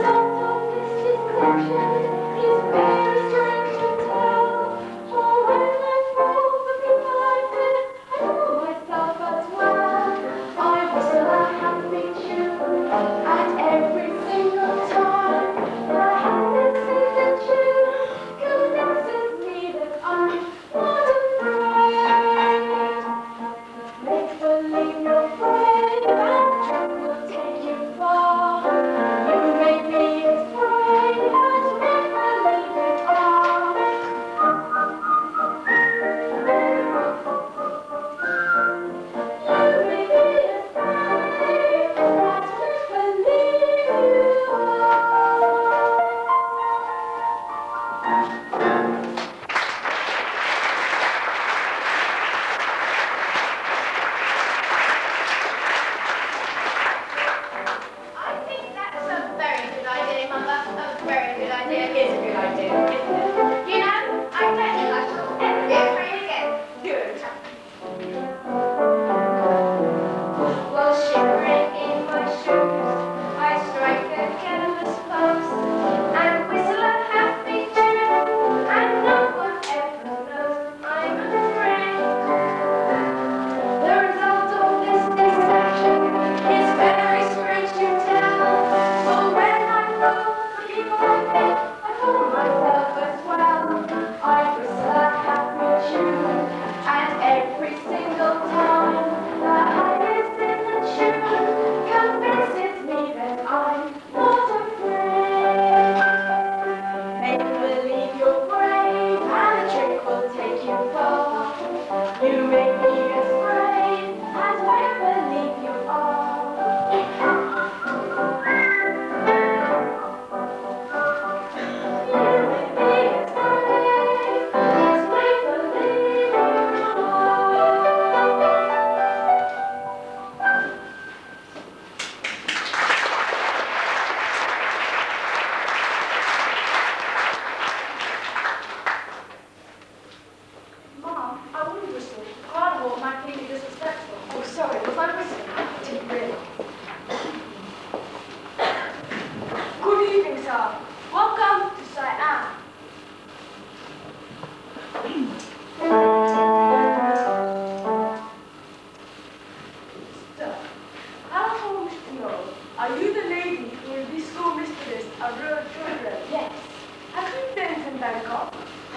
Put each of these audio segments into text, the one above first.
Don't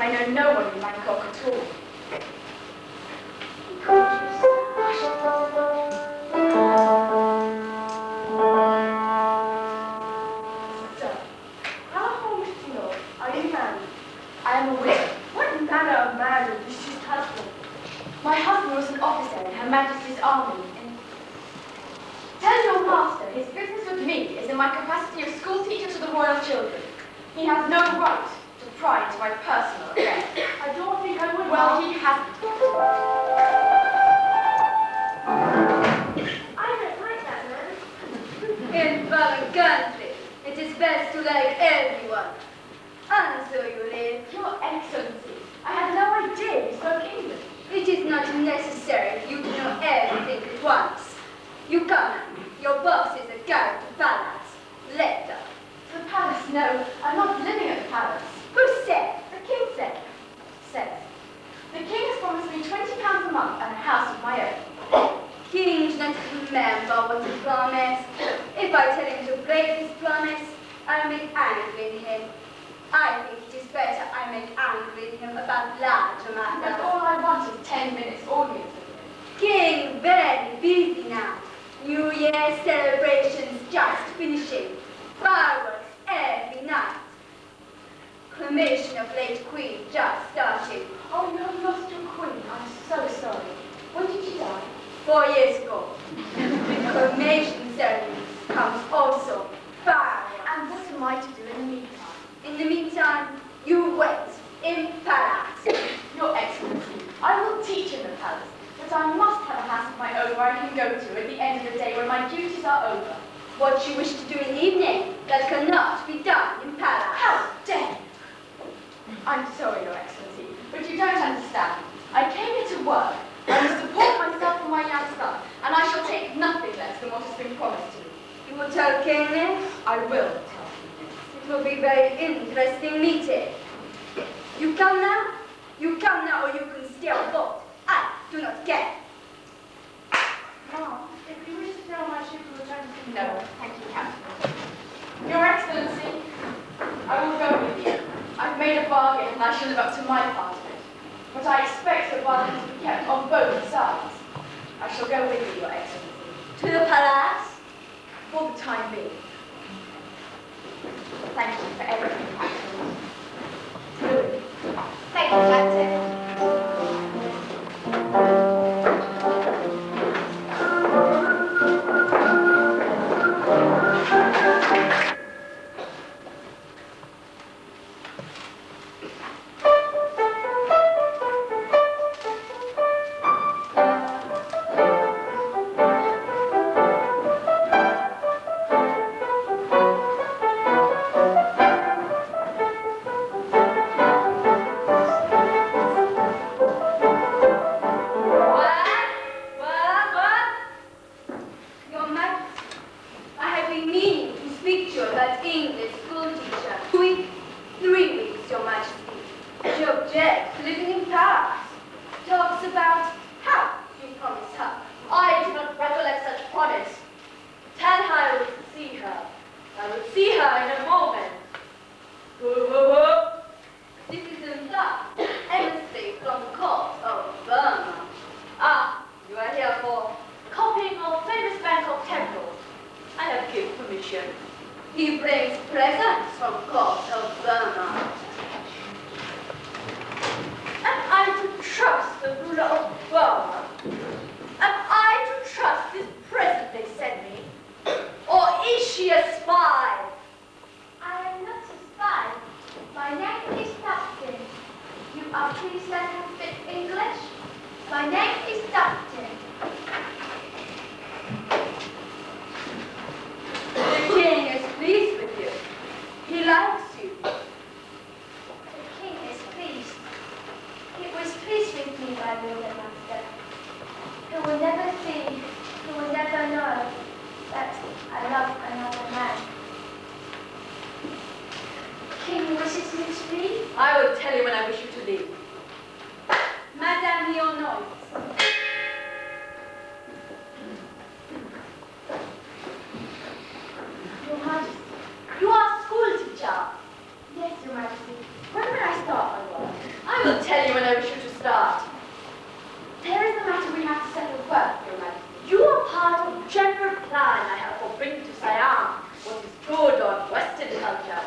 I know no one in Bangkok at all. Sir, how old is you? Are you married? I am a widow. What manner of marriage is his husband? My husband was an officer in Her Majesty's Army. Tell your master his business with me is in my capacity of school teacher to the royal children. He has no right to pry into my personal affairs. I don't think I would. Well, he hasn't. I don't like that man. In foreign countries, it is best to like everyone. And so you live. Your Excellency, I had no idea you spoke English. It is not necessary for you to know everything at once. You come now. Your boss is a guide to palace. Later. The palace? No, I'm not living at the palace. Who said? The king said. The king has promised me £20 a month and a house of my own. King does not remember what he promised. If I tell him to break his promise, I'll make angry with him. I think it is better I make angry with him about larger matters. But all I want is 10 minutes audience with him. King very busy now. New Year celebrations just finishing. Fireworks every night. Cremation of late Queen just started. Oh, you have lost your queen. I'm so sorry. When did she die? 4 years ago. The cremation ceremony comes also. Fireworks. And what am I to do in the meantime? In the meantime, you wait in palace. Your Excellency, I will teach in the palace, but I must have a house of my own where I can go to at the end of the day when my duties are over. What you wish to do in the evening, that cannot be done in palace. How dare you? I'm sorry, Your Excellency, but you don't understand. I came here to work. I will support myself and my young son, and I shall take nothing less than what has been promised to me. You will tell King this? I will tell him this. It will be very interesting meeting. You come now? You come now, or you can stay on board. I do not care. Mom, if you wish to stay on my ship, you will return to me. No, thank you, Captain. Your Excellency, I will go with you. I've made a bargain, and I shall live up to my part of it. But I expect the bargain to be kept on both sides. I shall go with you, Your Excellency. To the palace? For the time being. Thank you for everything, Captain. Really. Thank you, Captain. He brings presents from court of Burma. Am I to trust the ruler of Burma? Am I to trust this present they send me? Or is she a spy? I am not a spy. My name is Captain. You are pleased that I speak English? My name is Captain. The king is pleased with you. He likes you. The king is pleased. He was pleased with me, my lord and master. He will never see, he will never know that I love another man. The king wishes me to leave. I will tell you when I wish you to leave. Madame Leonore. Your Majesty. You are school teacher. Yes, Your Majesty. When will I start my work? will tell you when I wish you to start. There is a matter we have to settle first, Your Majesty. You are part of the general plan I have for bringing to Siam what is good on Western culture.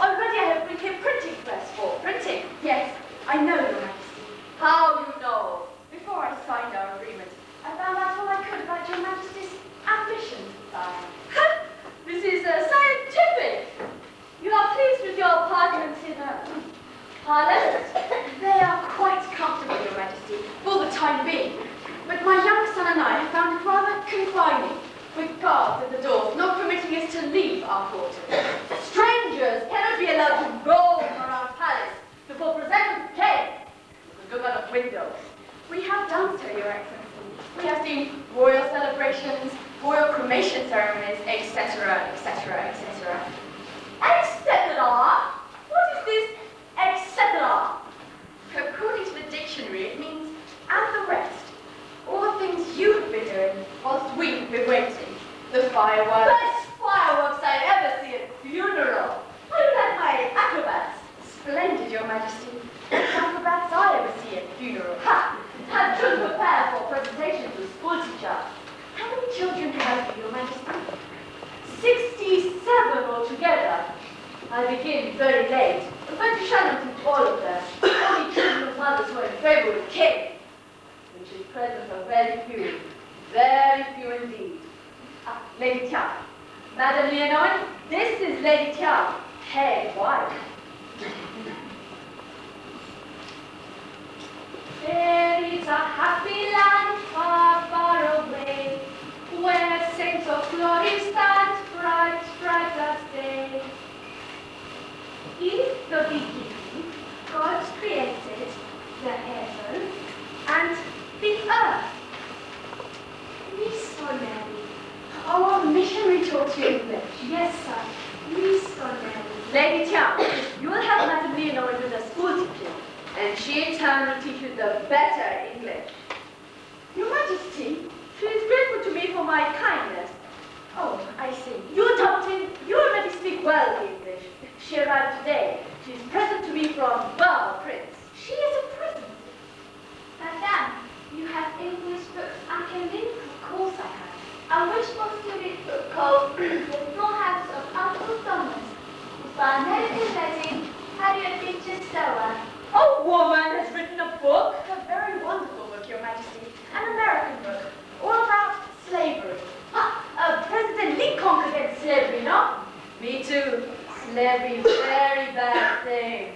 Already I have bring a printing press for printing. Yes, I know, Your Majesty. How you know? Before I signed our agreement, I found out all I could about Your Majesty's ambitions in science. This is scientific. You are pleased with your apartments in Parliament? They are quite comfortable, Your Majesty, for the time being. But my young son and I have found it rather confining, with guards at the doors not permitting us to leave our quarters. Strangers cannot be allowed to roam around Palace before present king. You can look out of windows. We have done so, Your Excellency. We have seen royal celebrations, royal cremation ceremonies, etc., etc., etc. Etc.? What is this etc.? According to the dictionary, it means and the rest. All the things you have been doing whilst we have been waiting. The fireworks. Best fireworks I ever see at a funeral. I look at my acrobats. Splendid, Your Majesty. The acrobats I ever see at funeral. Ha! Have children prepared for presentation to the school teacher. How many children have you, Your Majesty? 67 altogether. I begin very late, but you shall not teach all of them. Only children of mothers who are in favour with king, which is present are very few indeed. Ah, Lady Tiao. Madam Leonore, this is Lady Tiao, head wife. There is a happy land far, far away, where saints of glory stand bright, bright as day. In the beginning, God created the heaven and the earth. Missionary. Our missionary taught you English. Yes, sir. Missionary. Lady Tiao, you will have Madam Leonore as a school teacher, and she in turn will teach you the better English. Your Majesty, she is grateful to me for my kindness. Oh, I see. You taught him, you already speak well English. She arrived today. She is present to me from Bar Prince. She is a present. Madame, you have English books I can read? Of course I have. And which books do you read book called The Small House of Uncle Thomas? By American Betty, Harriet Beecher Stower. A woman has written a book. A very wonderful book, Your Majesty. An American book. All about slavery. President Lincoln against slavery, no? Me too. Slavery, very bad thing.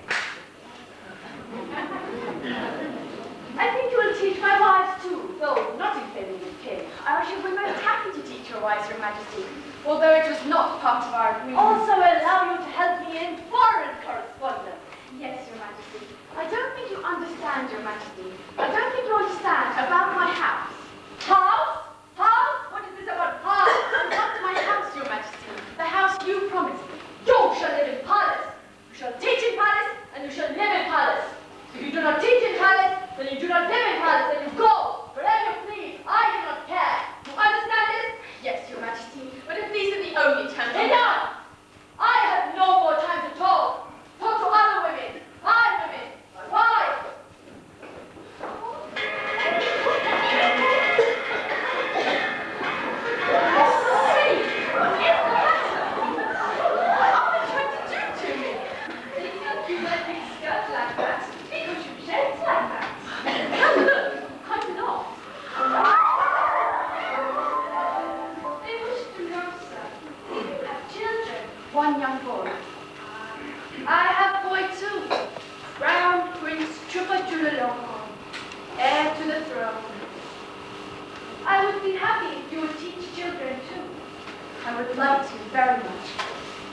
I think you will teach my wives too, though not in favor with king. I should be most happy to teach your wives, Your Majesty, although it was not part of our agreement. Also allow you to help me in foreign correspondence. Yes, Your Majesty. I don't think you understand, Your Majesty. I don't think you understand about my house. House? House? What is this about house? Come to my house, Your Majesty. The house you promised me. You shall live in palace. You shall teach in palace, and you shall live in palace. If you do not teach in palace, then you do not live in palace, and you go wherever you please. I do not care. You understand this? Yes, Your Majesty. But if these are the only terms. Enough! I have no more time to talk. Talk to other women. My women. My wives. One young boy. I have boy too. Crown Prince Chupa-Chulalongkorn, heir to the throne. I would be happy if you would teach children too. I would like to very much.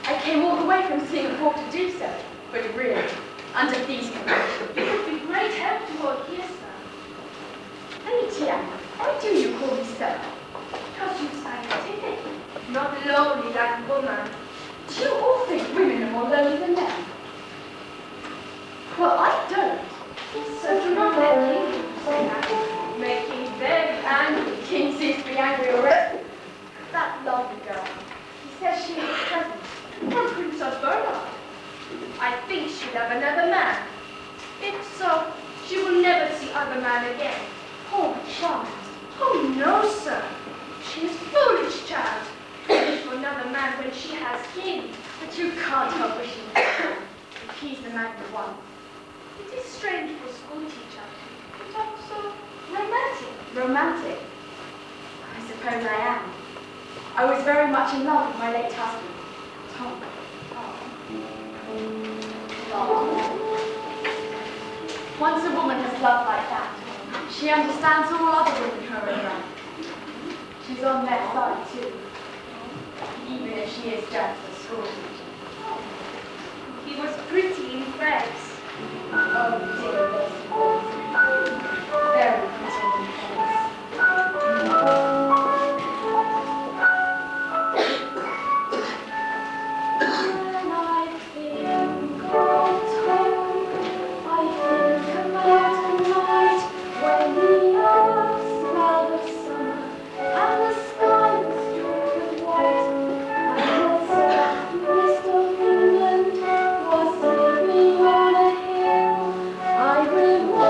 I came all the way from Singapore to do so, but really, under these conditions, it would be great help to work here, sir. Lady Tiao, why do you call me sir? Because you're scientific, not lonely like woman. Do you all think women are more lonely than men? Well, I don't. So do not let King say that. Make King very angry. King seems to be angry already. That lovely girl. He says she is present. From Princess Bernard. I think she'll have another man. If so, the other man again. Poor child. Oh, no, sir. She is foolish, child. Foolish for another man when she has him. But you can't help wishing for him, if he's the man you want. It is strange for a school teacher to talk so romantic. Romantic? I suppose I am. I was very much in love with my late husband, Tom. Once a woman has loved like that, she understands all other women her own right. She's on their side too, even if she is just a school teacher. He was pretty in face. Oh dear, very pretty in face. When I think of Tom, I think about a night when the earth smelled of summer and the sky was streaked with white, and the soft mist of England was sleeping on a hill. I remember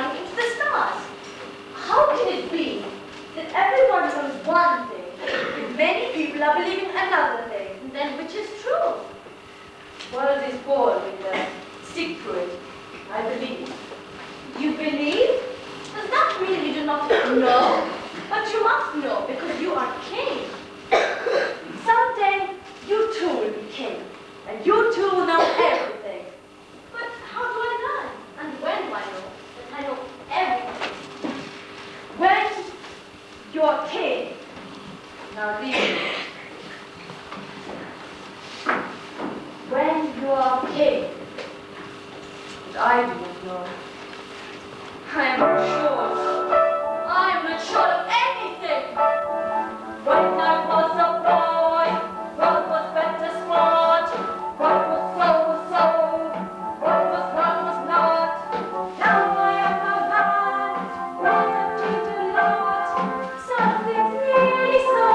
flying into the stars. How can it be that everyone knows one thing and many people are believing another thing? Then which is true? World is born with the stick to it, I believe. You believe? Does that mean you do not know? But you must know because you are king. Someday you too will be king, and you too will know everything. But how do I learn? And when do I know that I know everything? When you're king. Now listen. When you are king. But I do not know. I am not sure. I am not sure of anything. When I was a boy, what was better smart? What was so? What was not? Now I am a man. What a changed lot. Some things nearly so,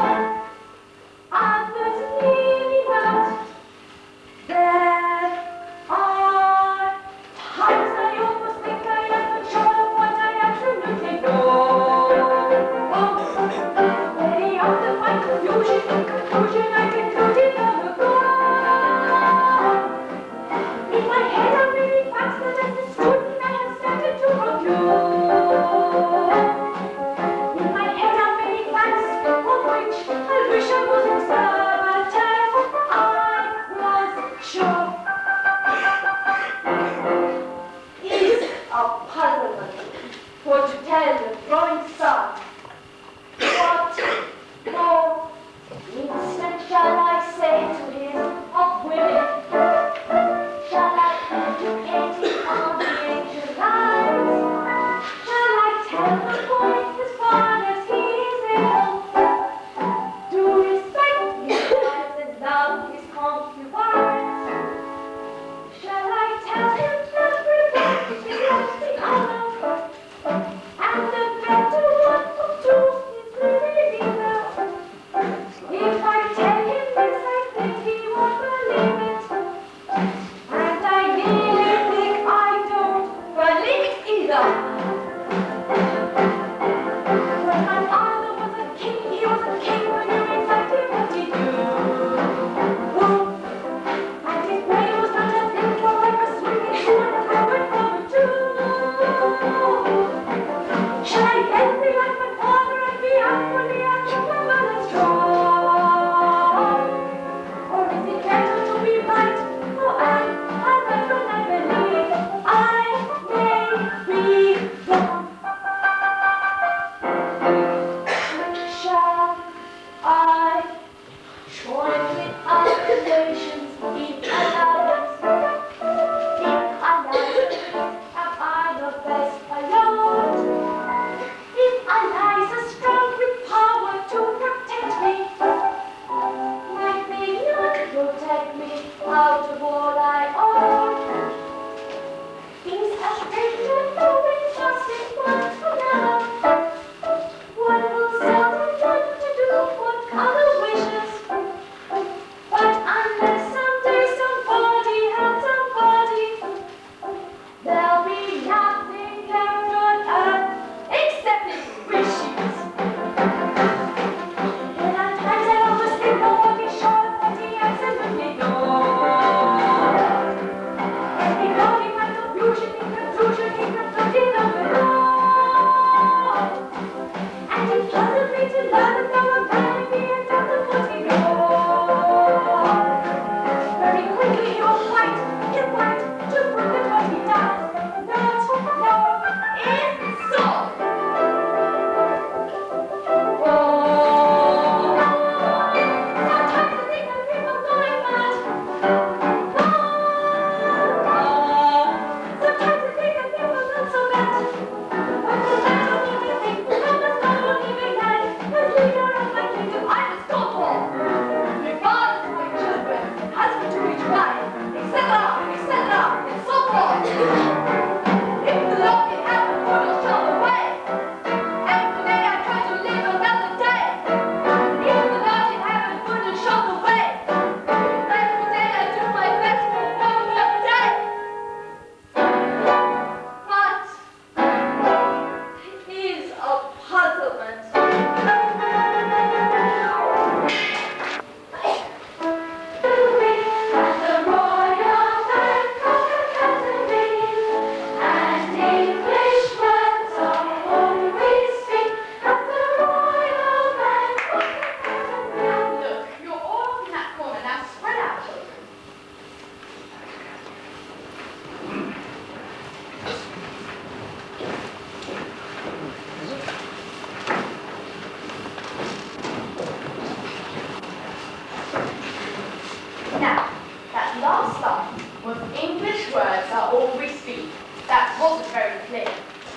others nearly not. There are times I almost think I am not sure of what I absolutely know. Many of them find confusion I concluded long ago. In my head are many facts that as a student I have started to compute. In my head are many facts of which I wish I wasn't certain. I was sure. Is a puzzlement for to tell the growing sun. What more instant shall I say to him of women? Shall I educate him on the ancient lines? Shall I tell the boy as far as he is able to respect his wives and love his concubines? Shall I tell him that revenge is the honor and the better one?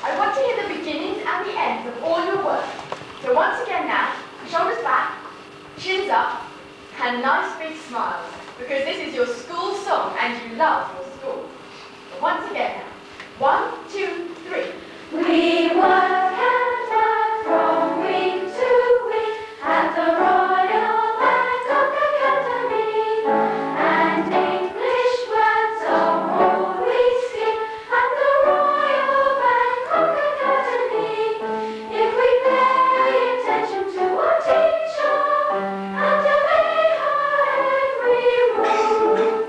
I want to hear the beginnings and the ends of all your work. So once again now, shoulders back, chins up, and nice big smiles, because this is your school song and you love your school. So once again now, 1, 2, 3. We work and work from wing to wing at the Royal Bangkok Academy, and English words are all we sing at the Royal Bangkok Academy. If we pay attention to our teacher and obey her every rule,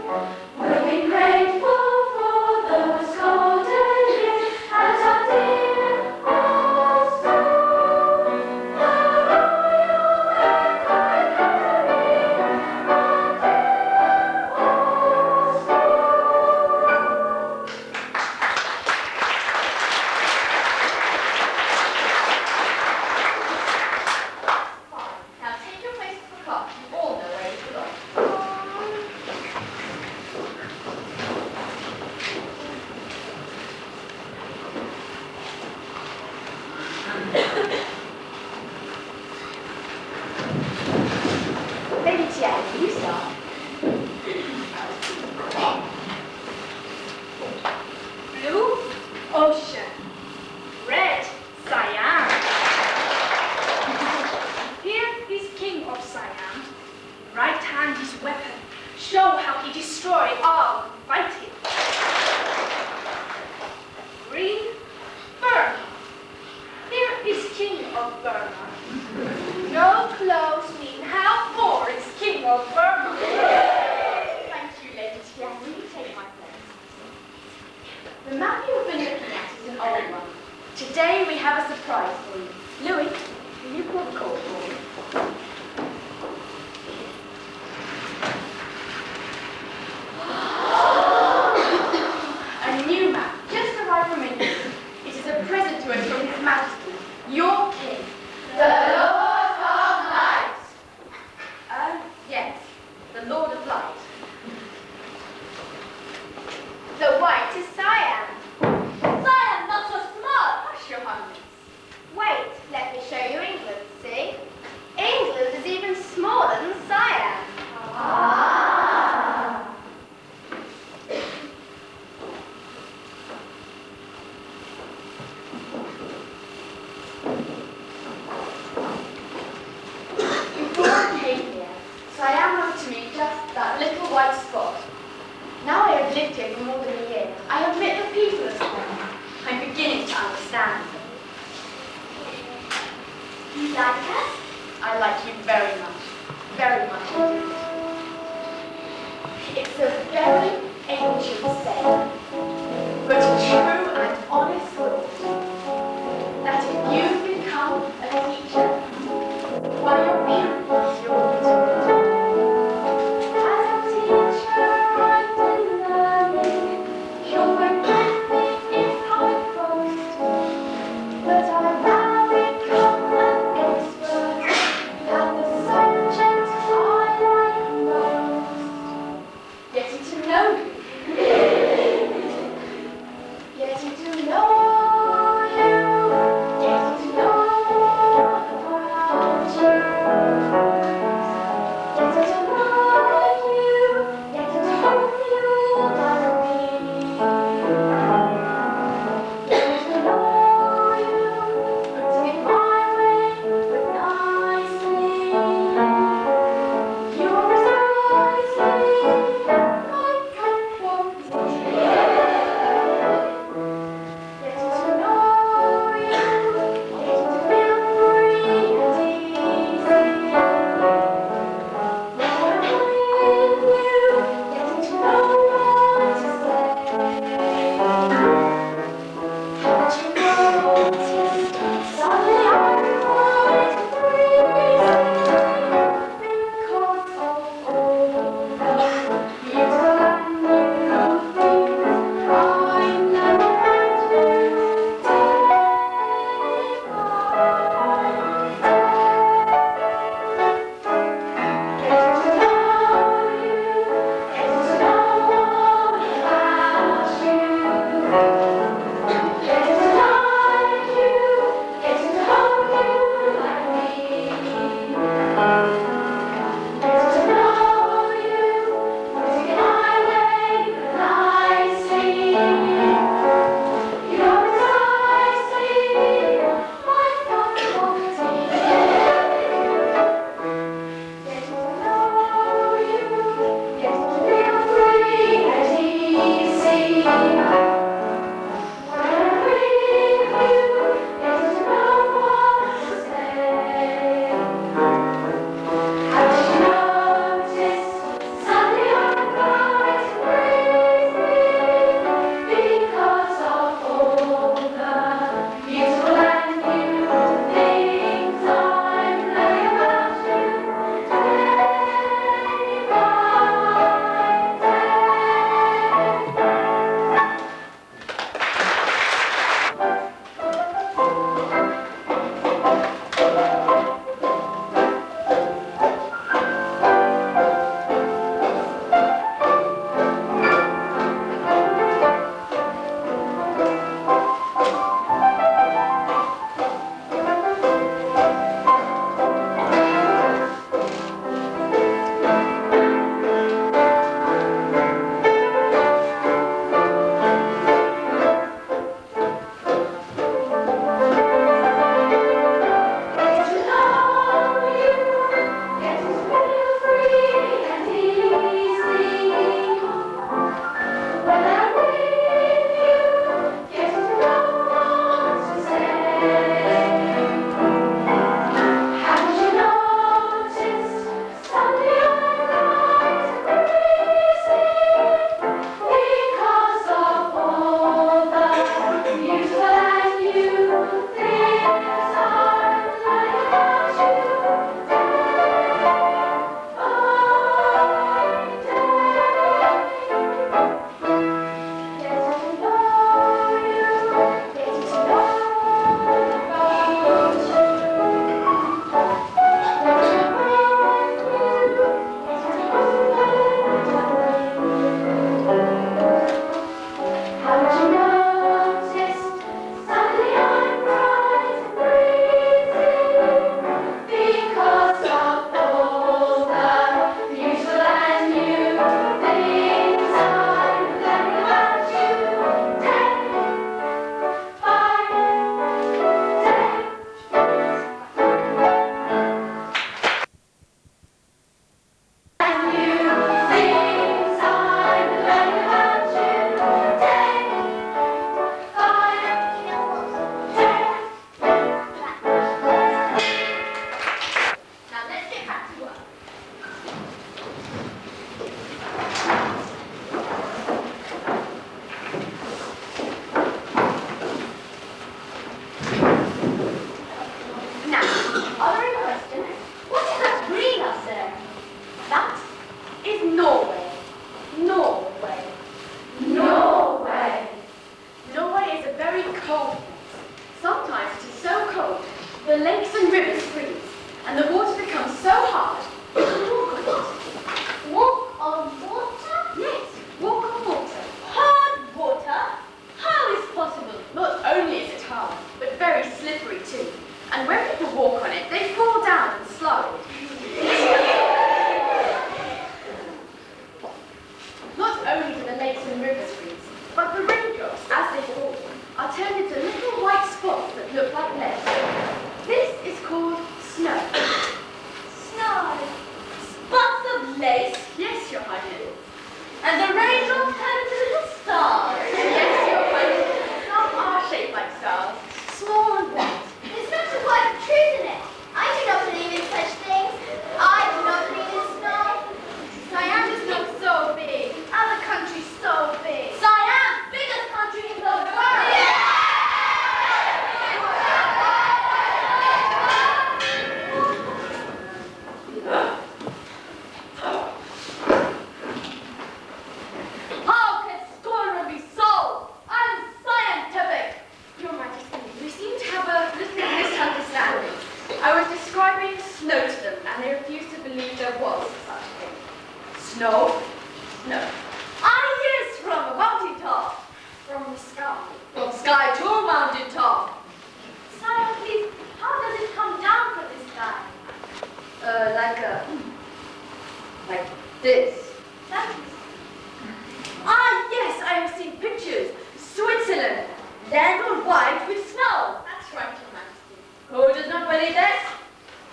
we'll be grateful for those golden years at our dear old school, the Royal Bangkok Academy, our dear old school. Fine. Now take your places for class. You all know where you belong. Lady Tian, you start. Blue, ocean. Red, Siam. Here is King of Siam. Right hand his weapon. Show how he destroyed all who fight him. Green, Burma. Here is King of Burma. No clothes mean how poor is King of Burma. Thank you, Lady Tian. Will you take my place? The map you have been looking at is an old one. Today we have a surprise for you. Louis, will you pull the cord for me? A new map, just arrived from England. It is a present to us from His Majesty, your King, the Lord of Light. Yes, the Lord of Light. The white is Siam. Siam, not so small. Hush, Your Highness. Wait, let me show you England, see? England is even smaller than Siam. Ah. Before I came here, Siam looked to me just that little white spot. Now I have lived here for more than a year. I have met the people of Siam. I'm beginning to understand them. You like us? I like you very much. Very much indeed. It's a very ancient saying, but a true and honest thought, that if you become a teacher, why your pupil is your tutor. As a teacher, I've been learning, you'll regret me if I boast, but I now become an expert at the subject I like most. Getting to know you. Getting to know you. Getting to know about you. Getting to know you. Getting to know you like me. Getting to know you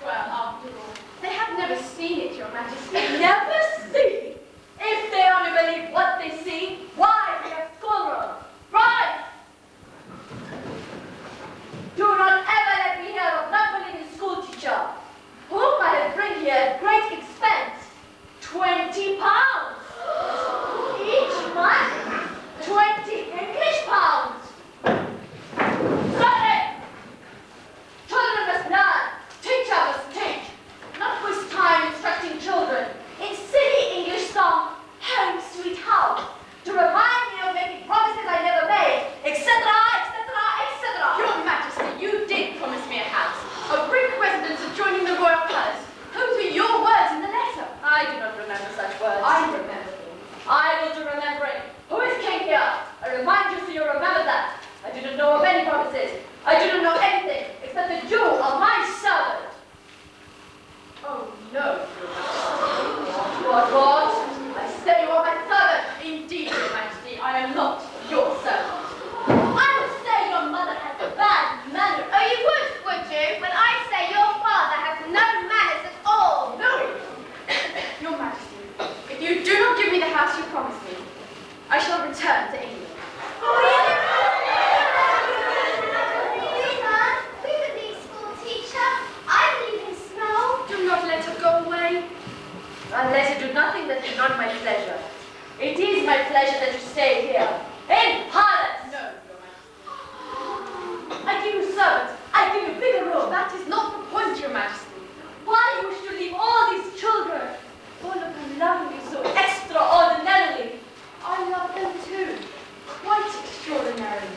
Well, after all, they have never seen it, Your Majesty. Never seen? servants. I give you bigger room. That is not the point, Your Majesty. Why you wish to leave all these children? All of them love me so extraordinarily. I love them too, quite extraordinarily.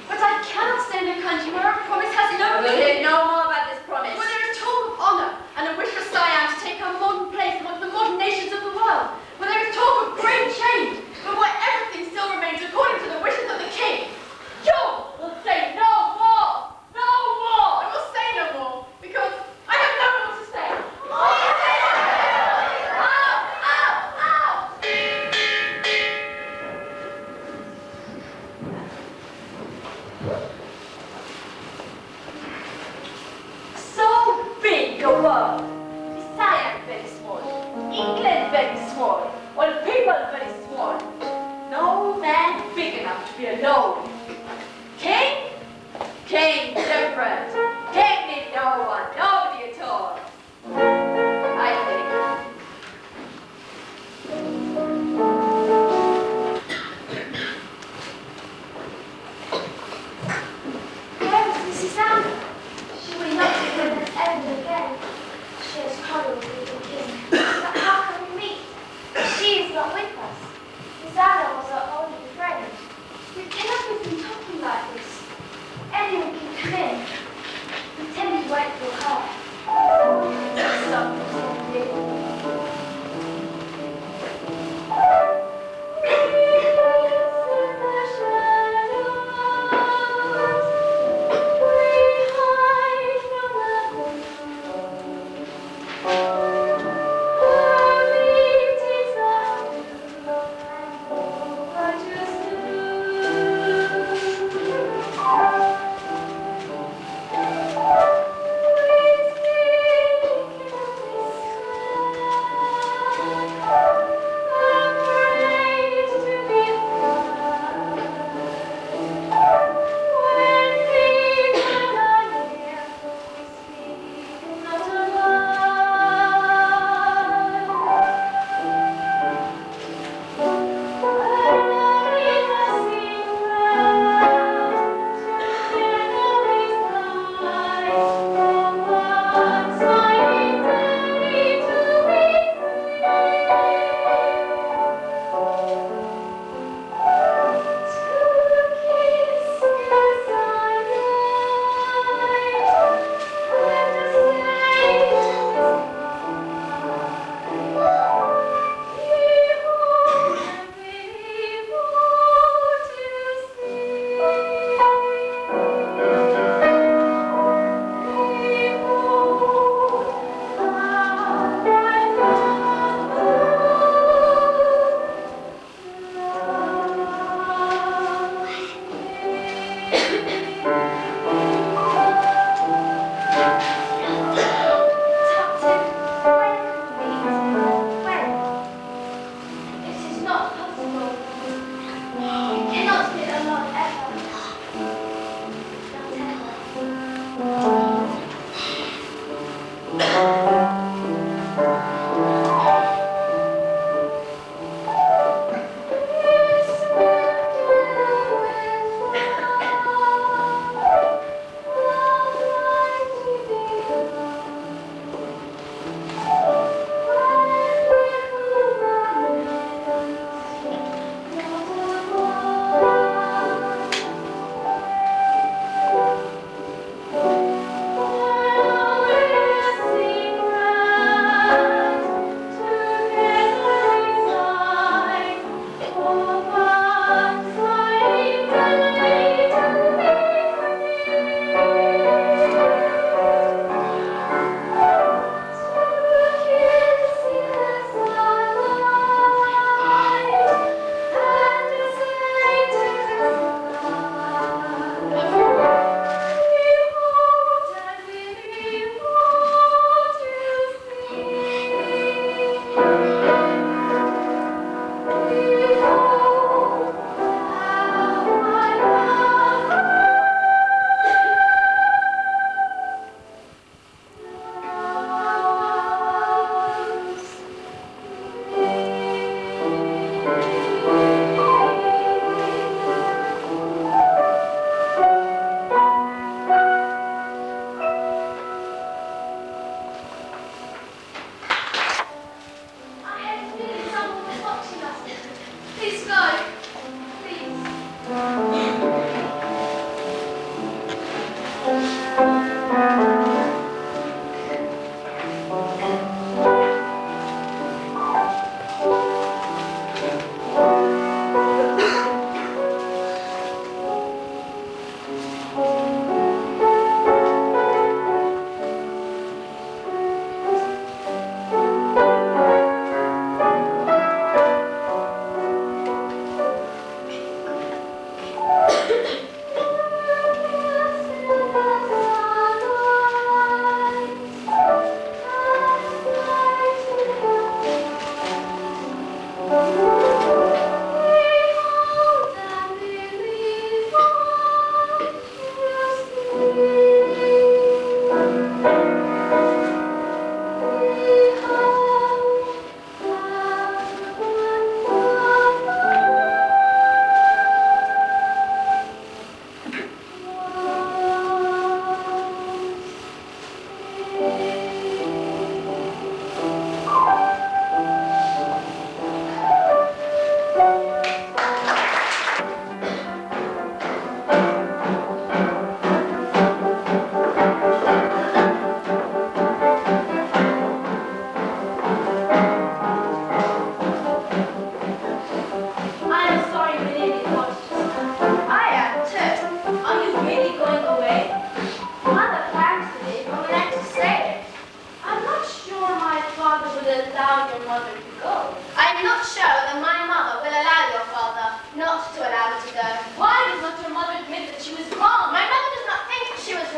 But I cannot stay in a country where a promise has no We'll meaning. hear no more about this promise. Where there is talk of honour and a wish for Siam to take her modern place among the modern nations of the world. Where there is talk of great change, but where everything still remains according to the wishes of the king. You will say no more! No more! I will say no more, because I have no more to say. So big a world. Siam very small. England very small. All people very small. No man big enough to be alone. King? King different. King need no one. Nobody at all. I think. Where is Mrs. Anna? She will not be with us ever again. She has quarreled with the king. But how can we meet? She is not with us. Miss Anna was our only friend. We cannot have been talking like this. Anyone can come in.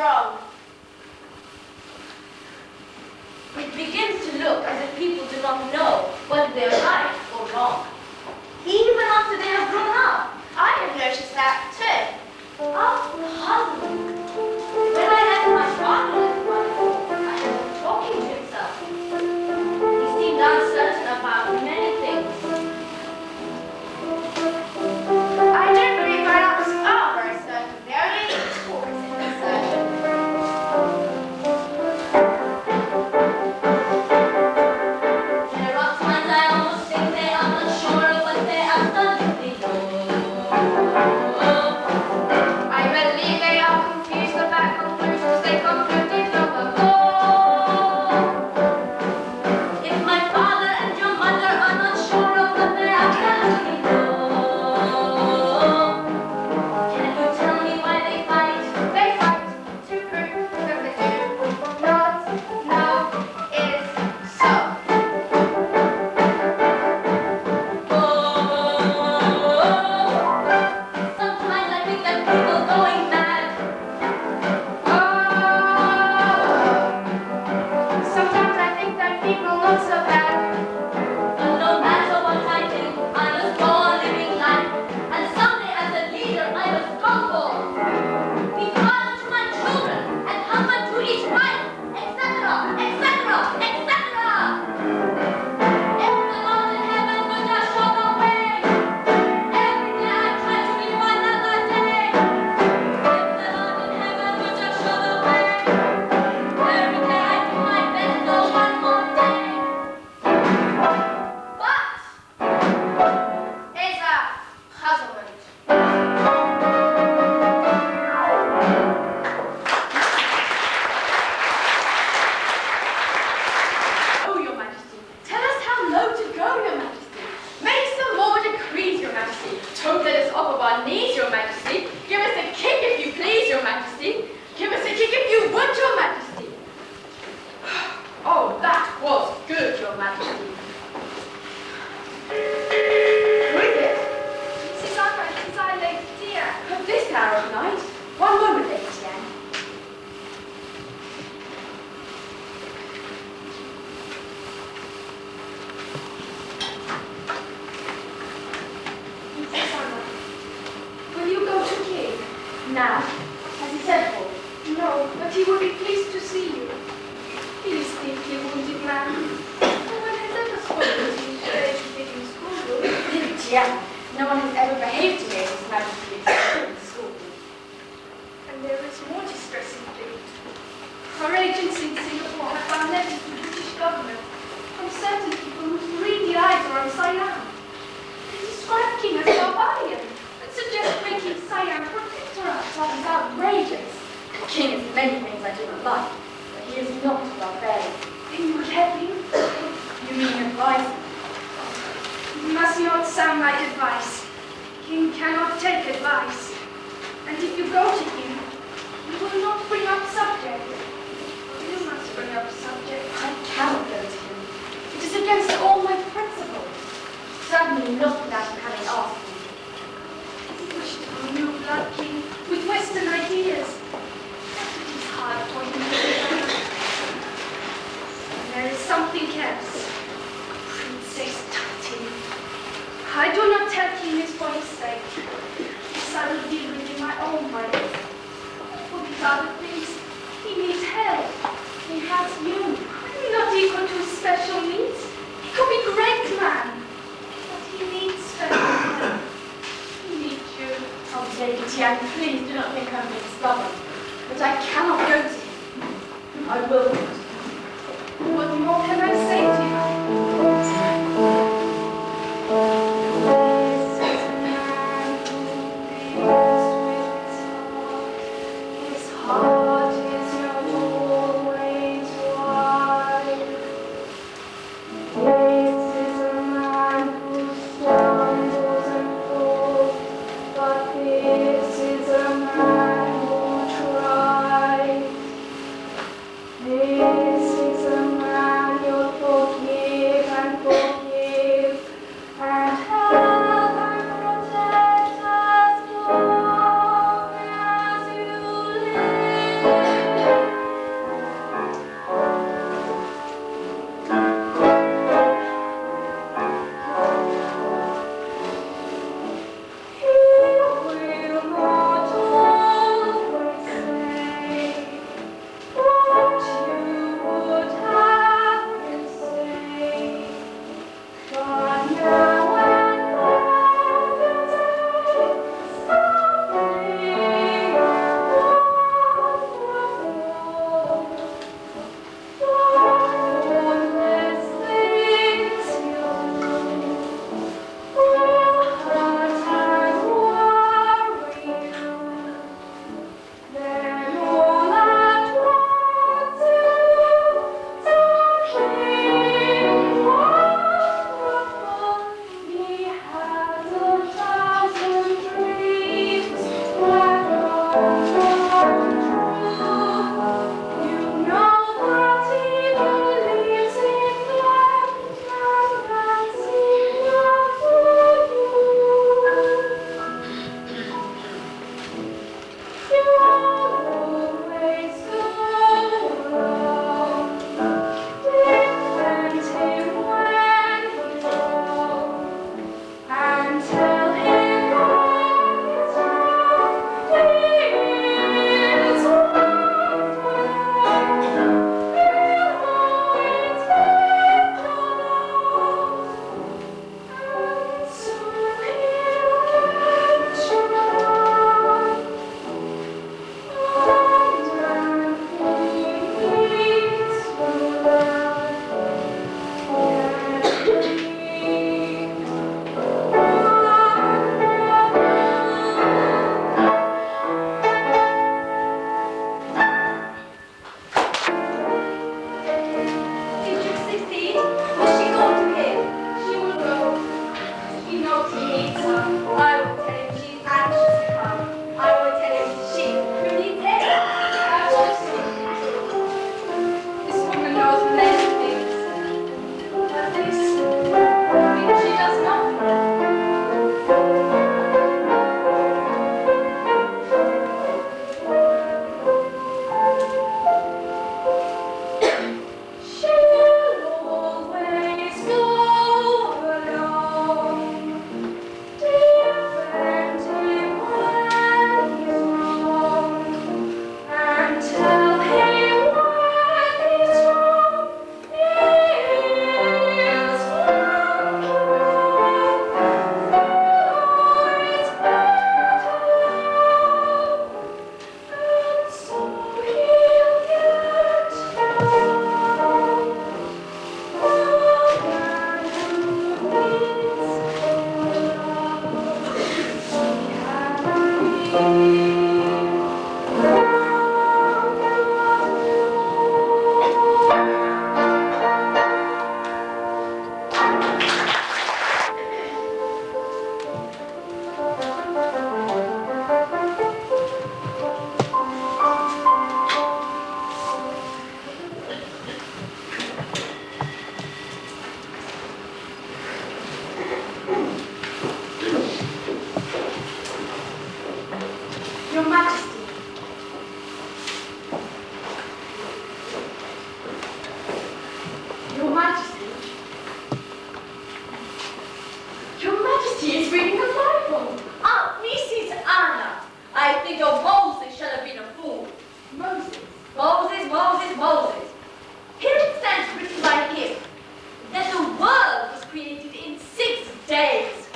wrong? It begins to look as if people do not know whether they are right or wrong, even after they have grown up. I have noticed that too. How puzzling. When I left my father with my I had him talking to himself. He seemed uncertain about many things. I don't believe my uncles are very certain. They're only tourists in this certain. There are times I almost think they are not sure of what they absolutely do. I believe they are confused about conclusions they concluded long ago. If my father and your mother are not sure of what they absolutely do, can you tell me why they fight? They fight to prove that they do not know is so. Sometimes I think that people going mad. Sometimes I think that people not so bad. But no matter what I think, I must go on living life. And someday as a leader, I must go for. Be father to my children, and husband to each wife, etc., etc., etc. If the Lord in heaven would just show the way, every day I try to be another day. If the Lord in heaven would just show the way, every day I do my best for one more day. What is a puzzlement? Oh, Your Majesty, tell us how low to go, Your Majesty. Make some more decrees, Your Majesty. Don't let us off of our knees, Your Majesty. Give us a kick if you please, Your Majesty. Give us a kick if you would, Your Majesty. Oh, that was good, Your Majesty. Who is it? Mrs. Anna, it is I, Lady dear. At this hour of night? One moment, Lady Anne. Mrs. Anna, will you go to King? Now, has he sent for? No, but he will be pleased to see you. He is deeply wounded man. No one has ever spoken to you today to bid him school. Lady Anne, no one has ever behaved to me as His Majesty expected in the school. And there is more distressing thing. Our agents in Singapore have found letters to the British government from certain people whose greedy eyes are on Siam. They describe King as barbarian and suggest making Siam protectorate. That is outrageous. The king is many things I do not like, but he is not a barbarian. Then you would help him? You mean advise him? You must not sound like advice. King cannot take advice. And if you go to him, he will not bring up subject. You must bring up subject. I cannot go to him. It is against all my principles. Certainly not without him having asked me. He wished for a new blood king with Western ideas. It is hard for him to do. And there is something else. Princess Tati. I do not tell him this for his sake. This I will deal with in my own way. For these other things, he needs help. He has you. I'm not equal to his special needs. He could be great man. But he needs special help. He needs you. Oh, Lady Anne, please do not think I'm being stubborn. But I cannot go to him. I will not. What more can I say to you? This is a man who lives with his heart. His heart is not always wide. This is a man who stumbles and falls, but this is a man who tries. This Moses, Moses, Moses. Here it stands written by him that the world was created in 6 days.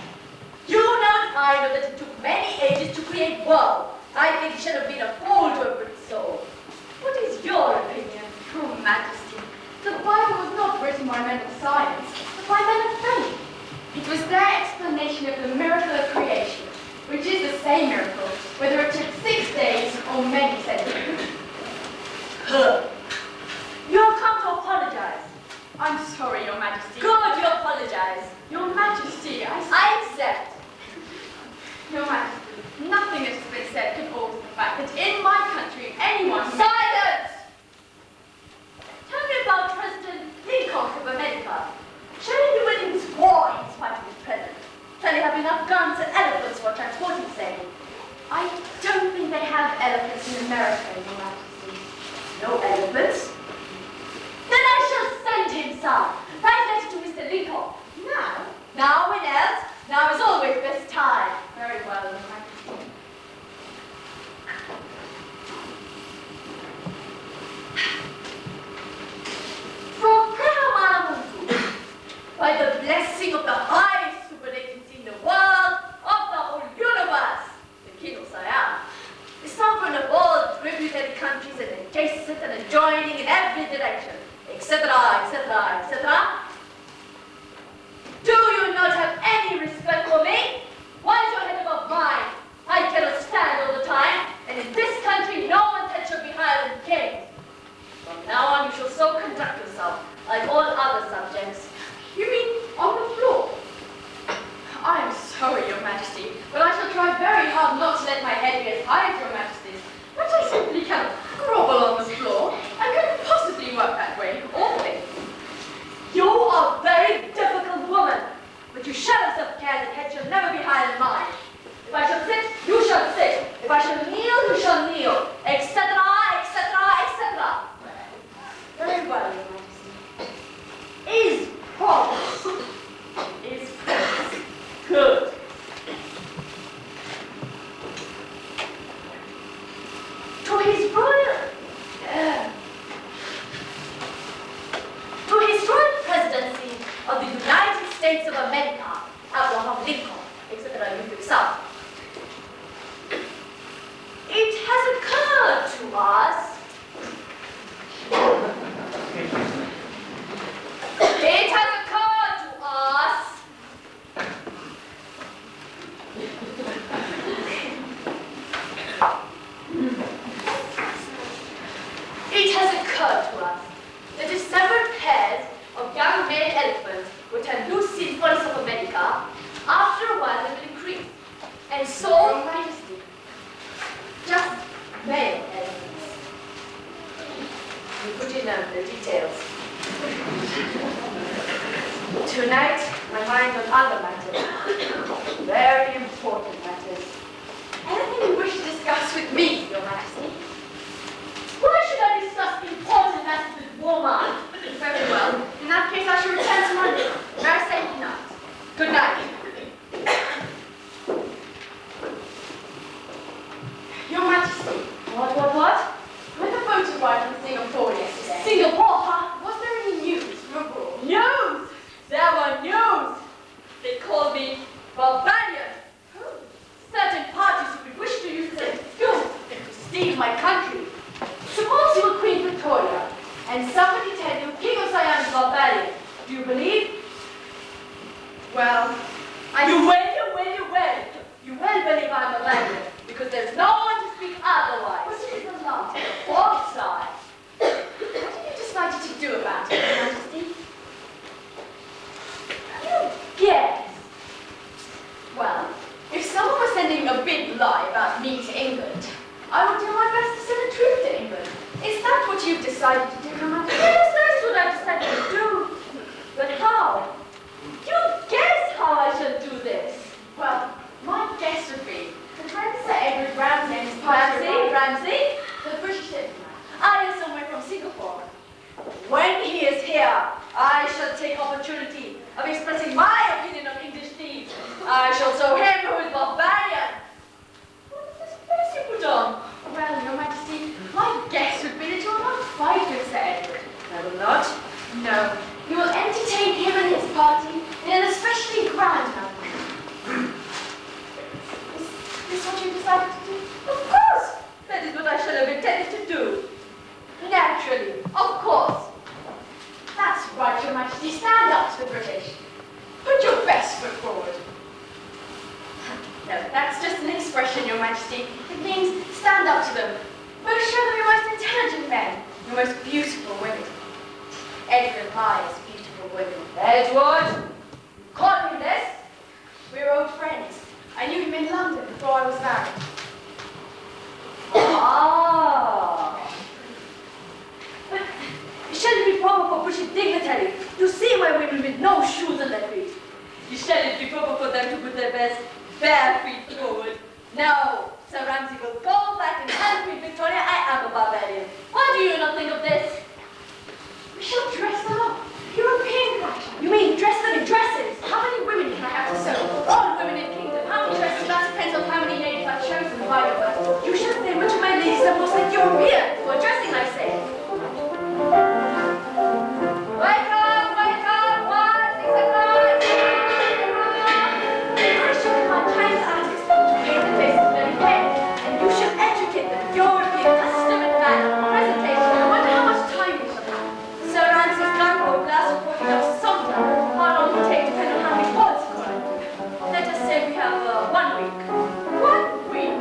You know and I know that it took many ages to create world. I think it should have been a fool to have written so. What is your opinion? Your Majesty, the Bible was not written by men of science, but by men of faith. It was their explanation of the miracle of creation, which is the same miracle, whether it took 6 days or many centuries. You have come to apologize. I'm sorry, Your Majesty. Good, you apologize. Your Majesty, I accept. Your Majesty, nothing that has been said can alter the fact that in my country, anyone... Silence! Tell me about President Lincoln of America. Shall he be winning his war in spite of his presence? Shall he have enough guns and elephants for transporting, say? I don't think they have elephants in America, Your Majesty. No elephants? Then I shall send him some. Write a letter to Mr. Lincoln. Now? Now, when else? Now is always best time. Very well, Your Majesty. From Prahamamungu, by the blessing of the highest superagency in the world, of the whole universe, the King of Siam, the sovereign of all tributary countries and adjacent and adjoining in every direction, etc., etc., etc. Do you not have any respect for me? Why is your head above mine? I cannot stand all the time, and in this country no one's head shall be higher than kings. From now on you shall so conduct yourself, like all other subjects. You mean on the floor? I am sorry, Your Majesty, but I shall try very hard not to let my head be as high as Your Majesty's. But I simply cannot grovel on the floor. I couldn't possibly work that way, always. You are a very difficult woman, but you shall have self-care that head shall never be higher than mine. If I shall sit, you shall sit. If I shall kneel, you shall kneel, etc., etc., etc. Very well, Your Majesty. Is promise. Is promise. Good. To his royal presidency of the United States of America, Abraham Lincoln, etc. You fix up. It has occurred to us. It has occurred to us. It has occurred to us that if several pairs of young male elephants would turn loose in forests of America, after a while they will increase. And so, Your Majesty. just male elephants. You put in the details. Tonight, my mind on other matters. Very important matters. Anything you wish to discuss with me, Your Majesty? Why should I discuss important matters with woman? Very well. In that case, I shall return to London. Very safe night. Good night. Your Majesty, What? when the boat arrived from Singapore yesterday, Singapore, huh? was there any news from abroad? News! There were news! They called me barbarian. Certain parties who would wish to use this as excuse to steal my country. Suppose you were Queen Victoria, and somebody tell you King of Siam is barbarian. Do you believe? Well, You will believe I'm a barbarian, because there's no one to speak otherwise. What is the last? The fourth side. What have you decided to do about it, Your Majesty? Yes. Well, if someone was sending a big lie about me to England, I would do my best to send the truth to England. Is that what you've decided to do, Your Majesty? Yes, that's what I decided to do. But how? You guess how I shall do this. Well, my guess would be that when Sir Edward Ramsay is part of Ramsay? the British diplomat, I am somewhere from Singapore. When he is here, I shall take opportunity of expressing my opinion on English thieves. I shall show him who is barbarian. What is this face you put on? well, Your Majesty, my guess would be that you're Majesty, stand up to the British. Put your best foot forward. No, that's just an expression, Your Majesty. It means stand up to them. But show them your most intelligent men, your most beautiful women. Edward admires beautiful women. Edward! Call him this? We're old friends. I knew him in London before I was married. Ah! But it shouldn't be proper for British dignitaries to see my women with no shoes on their feet. It shouldn't be proper for them to put their best bare feet forward. No, Sir Ramsay will go back and tell Queen Victoria I am a barbarian. Why do you not think of this? We shall dress them up. European fashion. You mean dress them in dresses? How many women can I have to sew? All women in the kingdom. How many dresses? That depends on how many ladies I've chosen by your birth. You should say which of my ladies are most like European who are dressing, I say. Wake up, 1, 6 o'clock. I shall have Chinese artists to paint the faces very red, and you should educate them European custom and manner of presentation. I wonder how much time we shall have. Sir Ramsay's gun will last for 40 some time. How long will it take depends on how many bullets you got. Let us say we have 1 week. 1 week?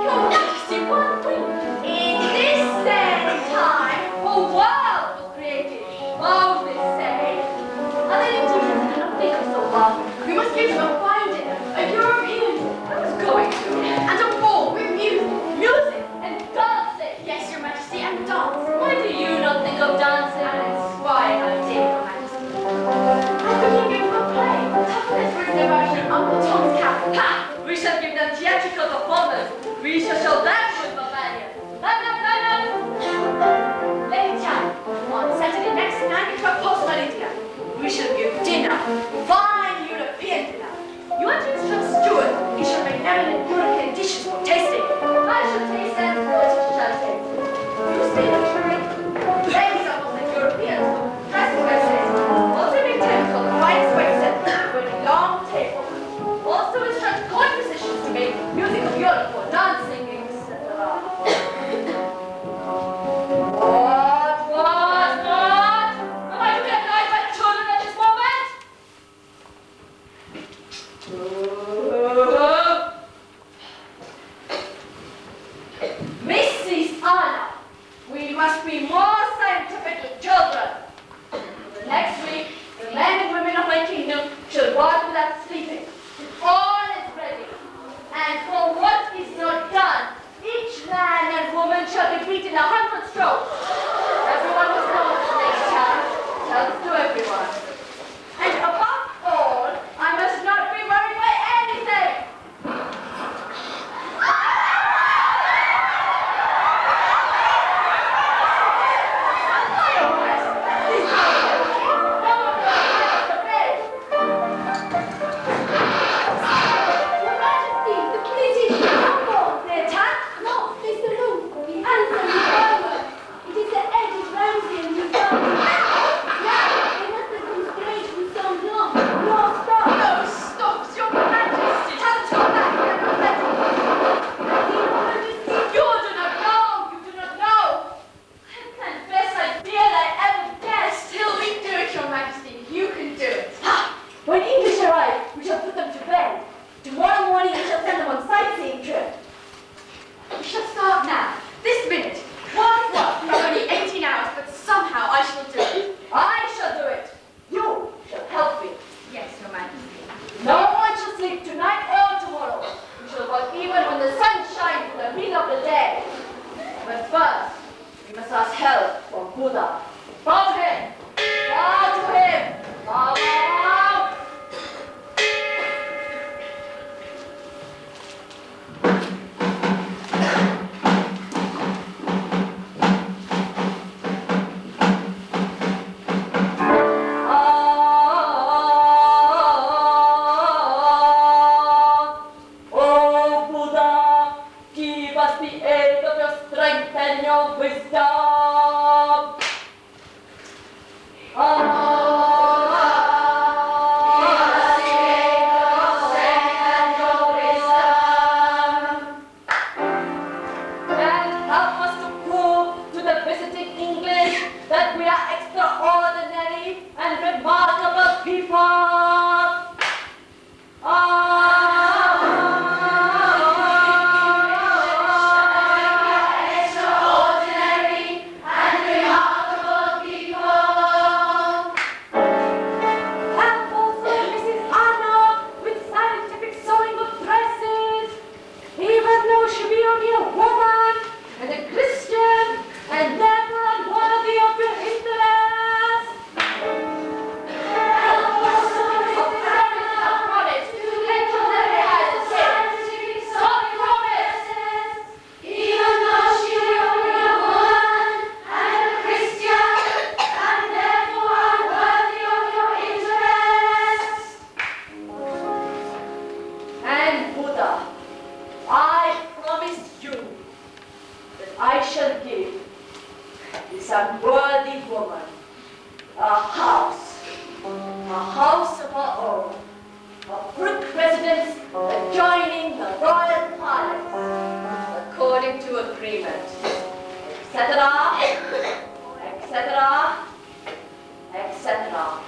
Your Majesty, 1 week? In this same time, a world was created. Oh, they say. Are they indeed? I cannot think of so long. We must give them a fine dinner, a European dinner. I was going to. And a ball with music and dancing. Yes, Your Majesty, and dance. Why do you not think of dancing? That's why I did, Your Majesty. I'm thinking of a play. Let's bring the version of Uncle Tom's Cabin. Ha! We shall give them theatrical performance. We shall show them good barbarian. Lady Chan, on Saturday next 9 o'clock post-Meridian, we shall give dinner. Fine European dinner. You want to instruct Stuart? He shall make eminent European dishes for tasting. I shall taste them, what you shall taste. You speak of Turing. Ladies are most like Europeans, dressing dresses. Also make tables on the finest way set with a long table. Also instruct court musicians to make music of Europe for dancing, etc. What? Am I to be annoyed by the children at this moment? Mrs. Anna, we must be more scientific with children. For the next week, the men and women of my kingdom shall work without sleeping. All is ready. And for what is not done, each man and woman shall be beaten 100 strokes. Everyone must know the next time. Tell this to everyone. And above all, I must not be worried by anything. and worthy woman. A house of her own, a brick residence adjoining the royal palace, according to agreement, etc., etc., etc.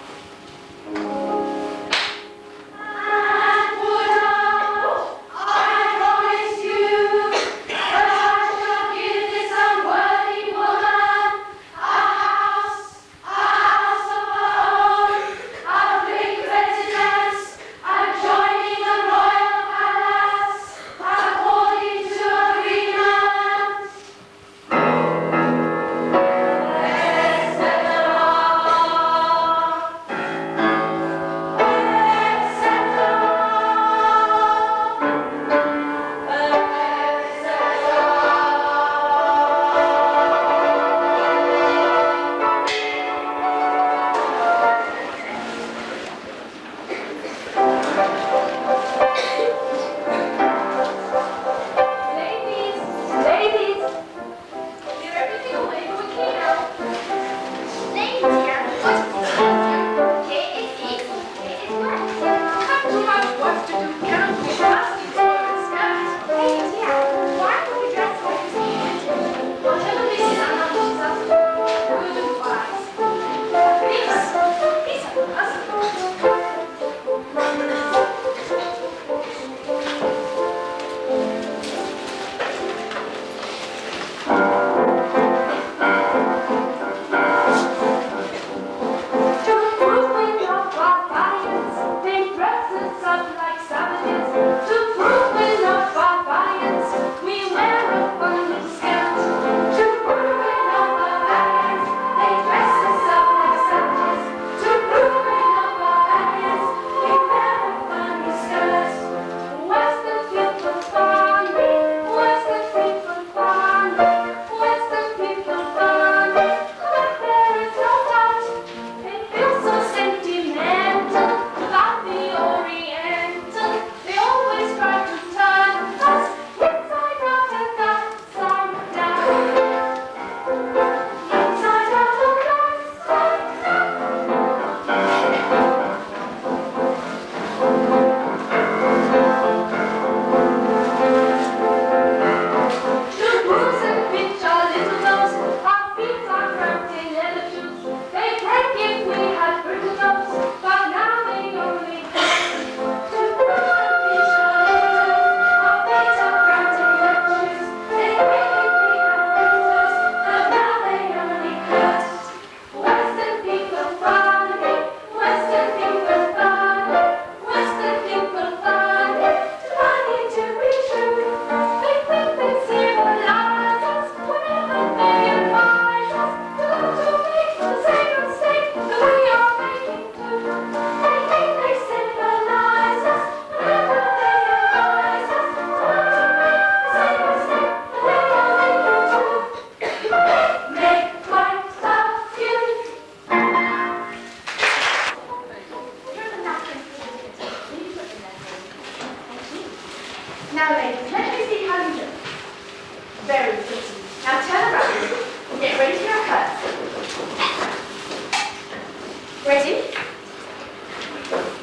Now, ladies, let me see how you look. Very pretty. Now turn around and get ready for your cut. Ready?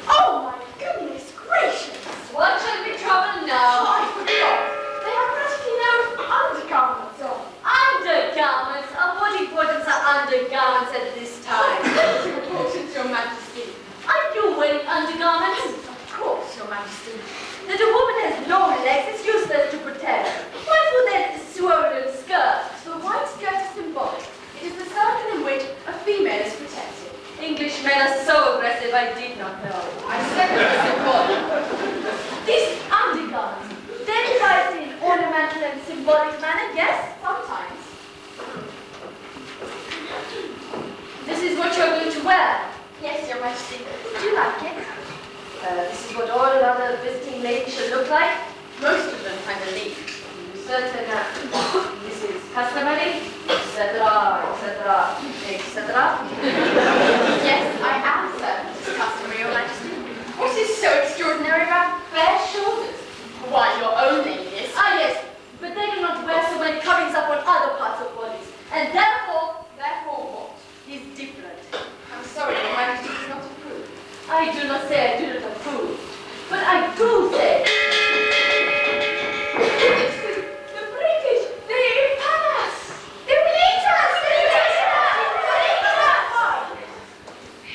Oh my goodness gracious! What shall be trouble now? I forgot. They have practically no undergarments on. Undergarments? Of what importance are undergarments at this time? Proportions, Your Majesty. Are you wearing undergarments? Of course, Your Majesty. That a woman has long legs is useless to protect. Why for that swollen skirt? The white skirt is symbolic. It is the circle in which a female is protected. Englishmen are so aggressive, I did not know. I said it was symbolic. These undergarments, they rise in ornamental and symbolic manner, yes? Sometimes. This is what you're going to wear. Yes, Your Majesty. Do you like it? This is what all other visiting ladies should look like. Most of them, I believe. You certain this is customary, etc., etc., etc. Yes, I am certain it is customary, Your Majesty. What is so extraordinary about bare shoulders? Why, your own ladies. Ah, yes, but they do not wear so many coverings up on other parts of bodies, and therefore, I do not say I do not approve, but I do say the British, they impel us. They will eat us. They will eat us.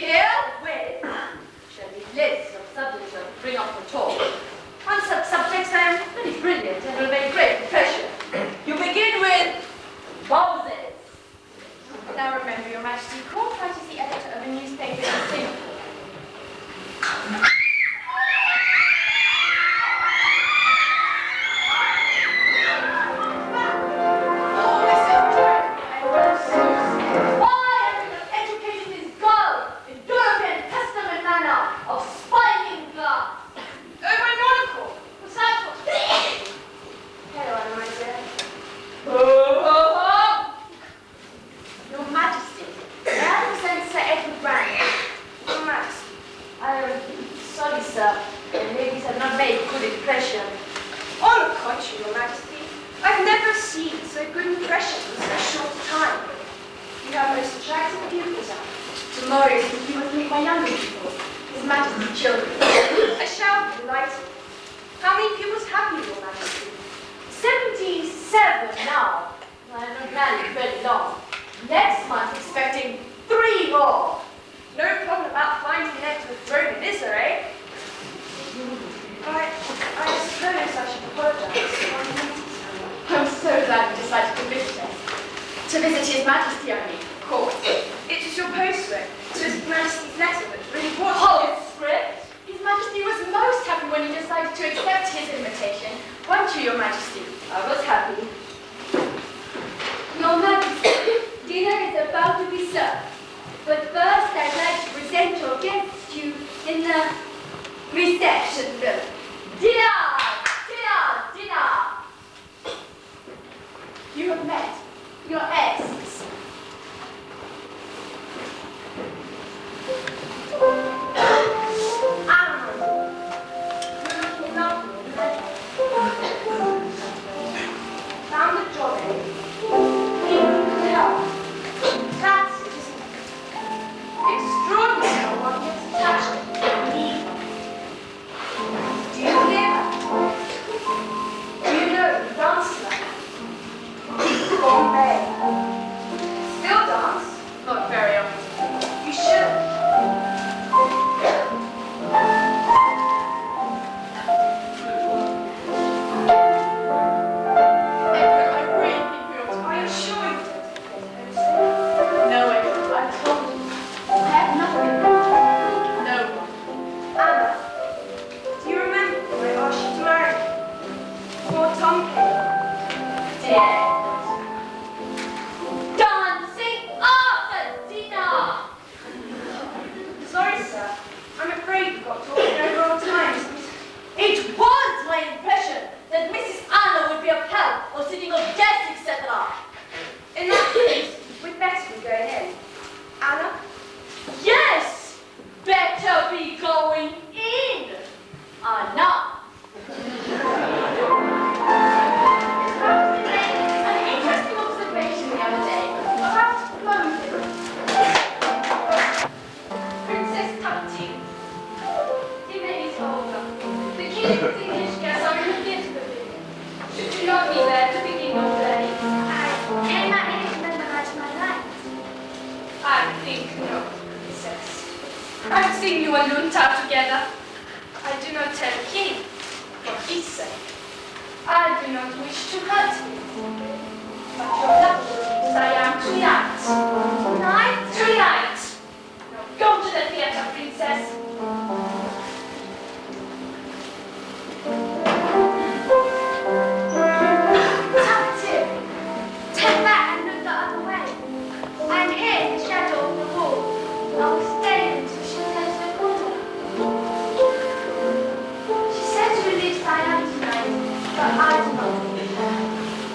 Herewith shall be lists of subjects that bring up the talk. On such subjects I am very brilliant and will make great impression. You begin with Moses. Now remember, Your Majesty, call Francis the editor of a newspaper in Singapore.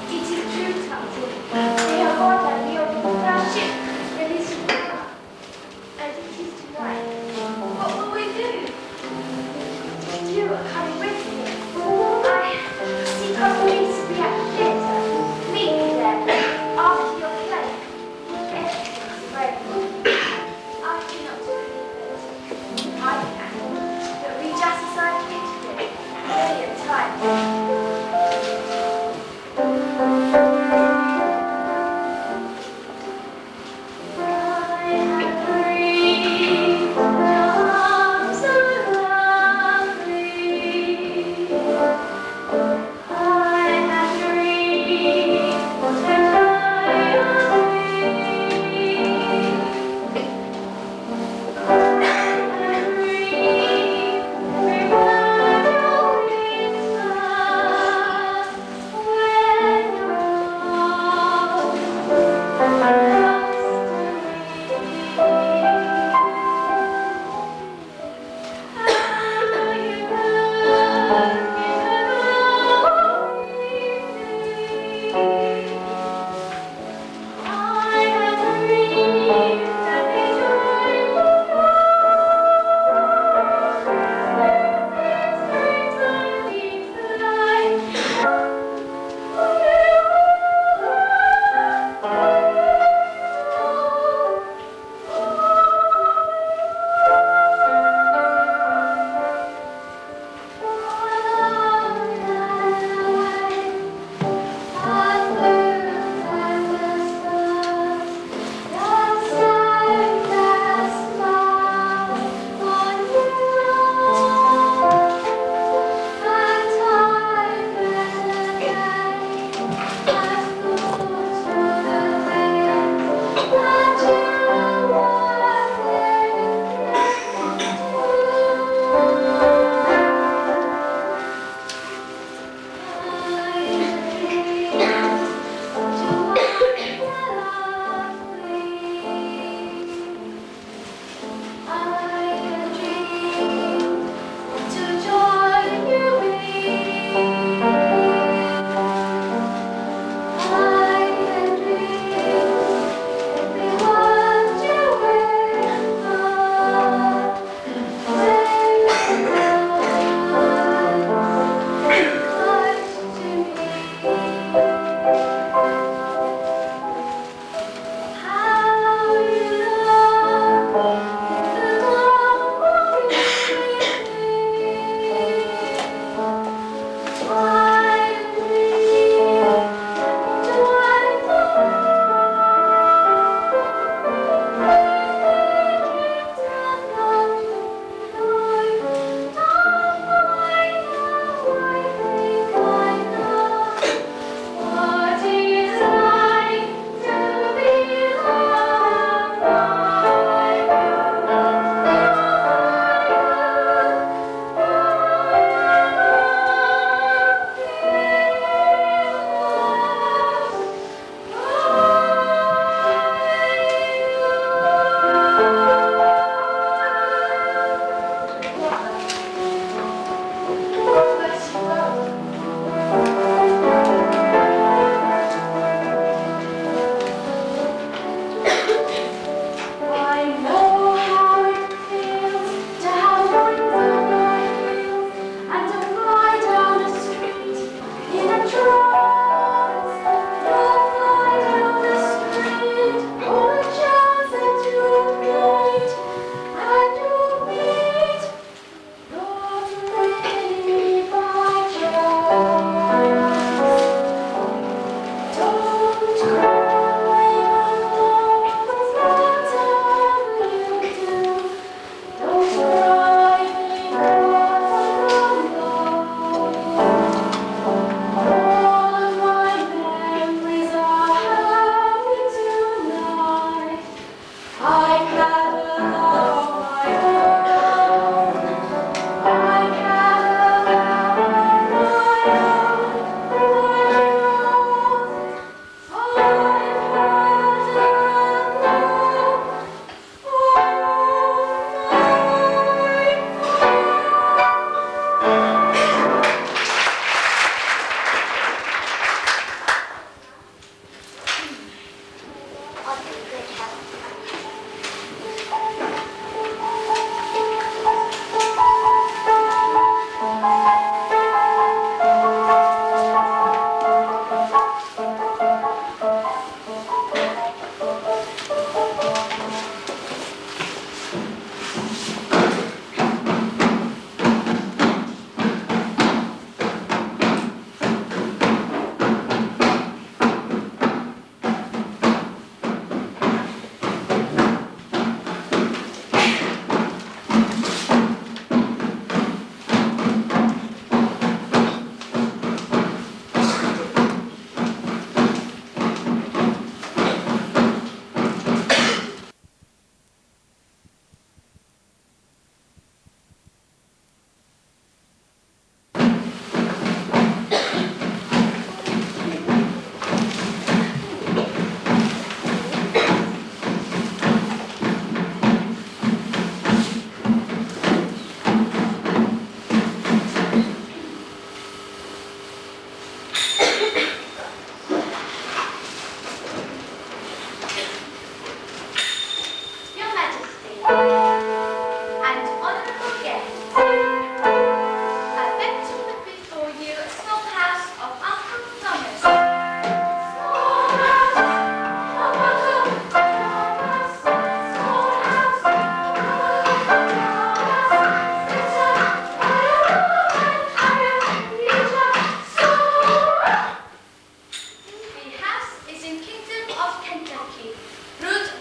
It is true, Captain. They have ordered me open our ship, release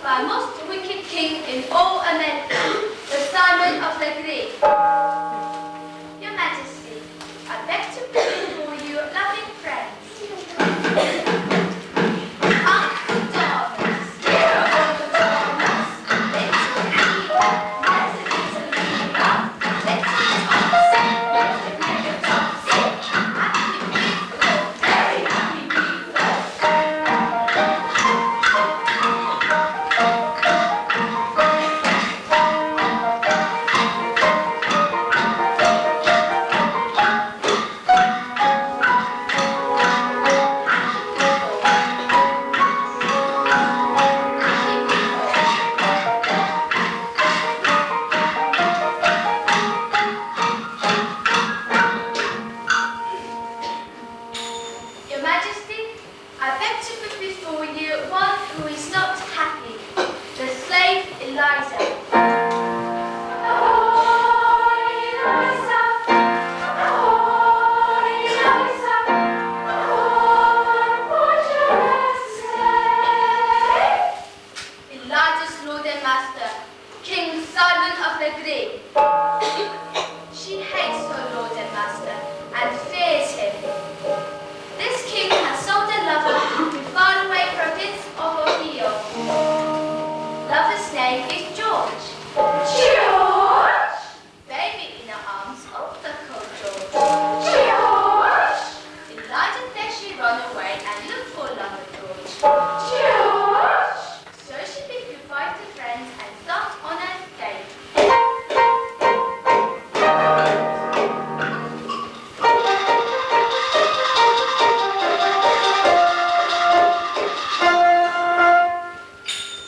by most wicked king in all America, the Simon of the Great. Your Majesty, I beg to put before you loving friends. Uncle Thomas, dear Uncle Thomas, little Eva, little Eva, little Thompson, little Thompson, happy people, very happy people. Your Majesty, I beg to put before you one who is not happy, the slave Eliza. Oh, Eliza! Oh, Eliza! Oh, unfortunate slave! Elijah's Lord and Master, King Simon of the Great. She hates her Lord and Master and fears him. This king has sold a lover who far away profits of Ohio. Lover's name is George. George! Baby in the arms of the cold George. George! Elijah thinks she run away and look for lover George. George! So she picked goodbye to friends and start on a date.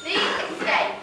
The escape.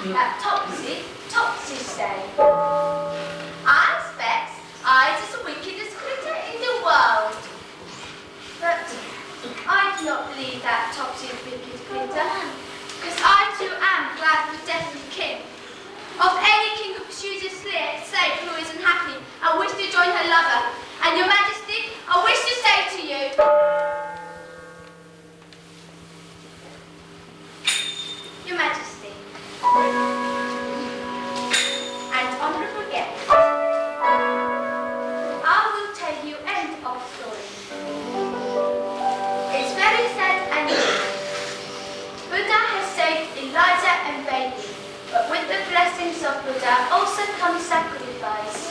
That Topsy say. I expect I is the wickedest critter in the world. But I do not believe that Topsy is a wicked critter, because I too am glad for death of the king. Of any king who pursues his slave who is unhappy and wish to join her lover. And your majesty, I wish to say to you, your majesty, and honourable guests, I will tell you end of story. It's very sad and true. faith Eliza and baby, but with the blessings of Buddha also comes sacrifice.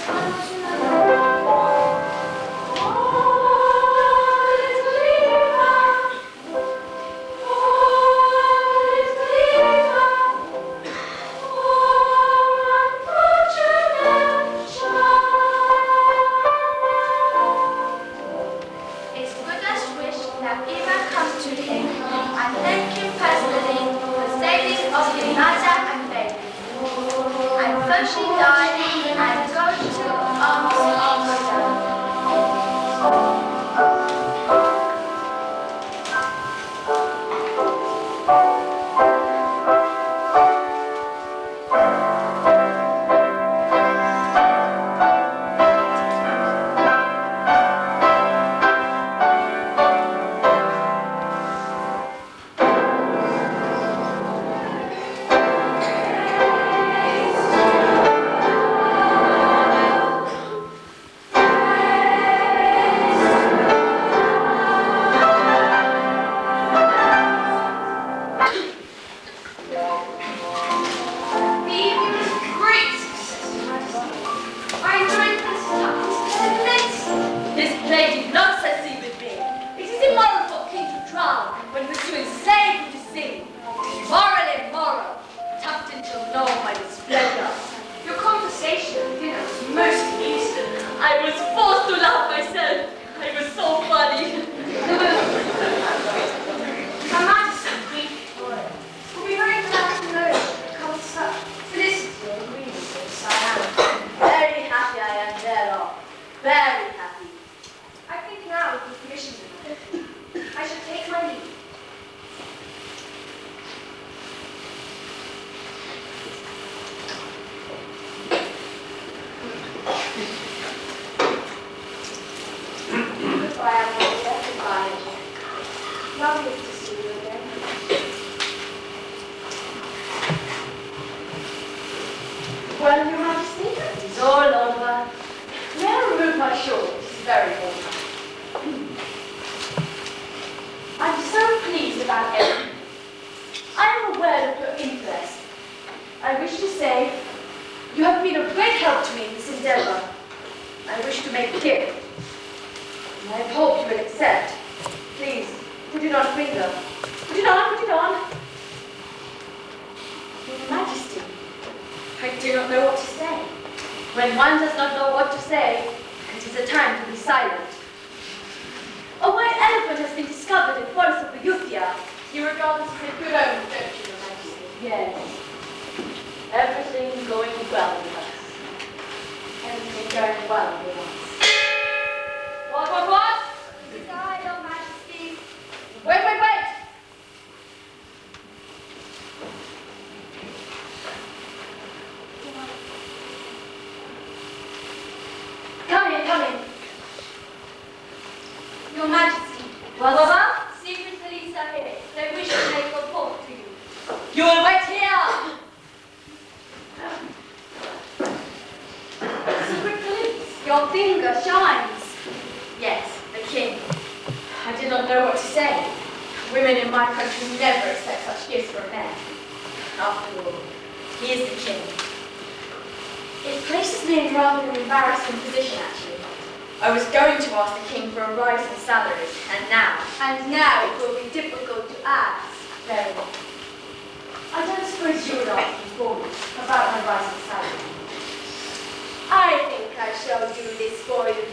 She died and goes to arms of Buddha. Well, Your Majesty, it's all over. May I remove my shawl? This is very warm. I'm so pleased about everything. I am aware of your interest. I wish to say you have been of great help to me in this endeavour. I wish to make a gift, and I hope you will accept. Please, put it on finger. Put it on, put it on. Your Majesty, I do not know what to say. When one does not know what to say, it is a time to be silent. A white elephant has been discovered in the forest of Ayutthaya. You regard this as a good omen, don't you, Your Majesty? Yes. Everything going well with us. Everything going well with us. What? Desire, Your Majesty. Wait! Come in. Your Majesty. What? Secret police are here. They wish to make a report to you. You will wait here. Secret police. Your finger shines. Yes, the king. I did not know what to say. Women in my country never accept such gifts from men. After all, he is the king. It places me in rather an embarrassing position, actually. I was going to ask the king for a rise in salary, and now it will be difficult to ask. Very well. I don't suppose you would ask me for me about my rise in salary. I think I shall do this for you,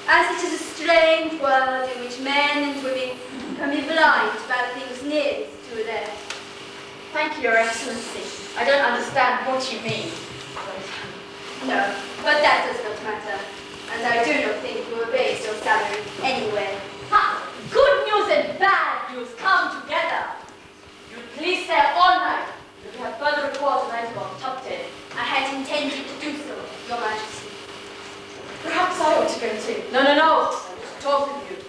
as it is a strange world in which men and women can be blind about things nearest to them. Thank you, Your Excellency. I don't understand what you mean. No, but that does not matter, and I do not think you will raise your salary anywhere. Ha! Good news and bad news come together. You please stay all night. If you have further reports on item of Tupton. I had intended to do so, Your Majesty. Perhaps I ought to go too. No. I want to talk with you.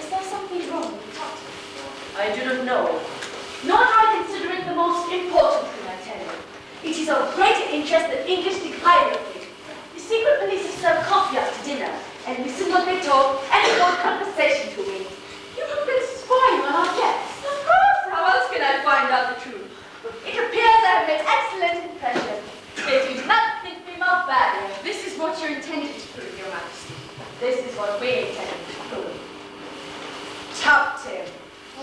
Is there something wrong with Tupton? I do not know. Nor do I consider it the most important thing I tell you. It is of greater interest that English think highly of it. The secret police have served coffee after dinner, and listen what they talk and hold conversation to it. You have been spying on our guests. Of course, how else can I find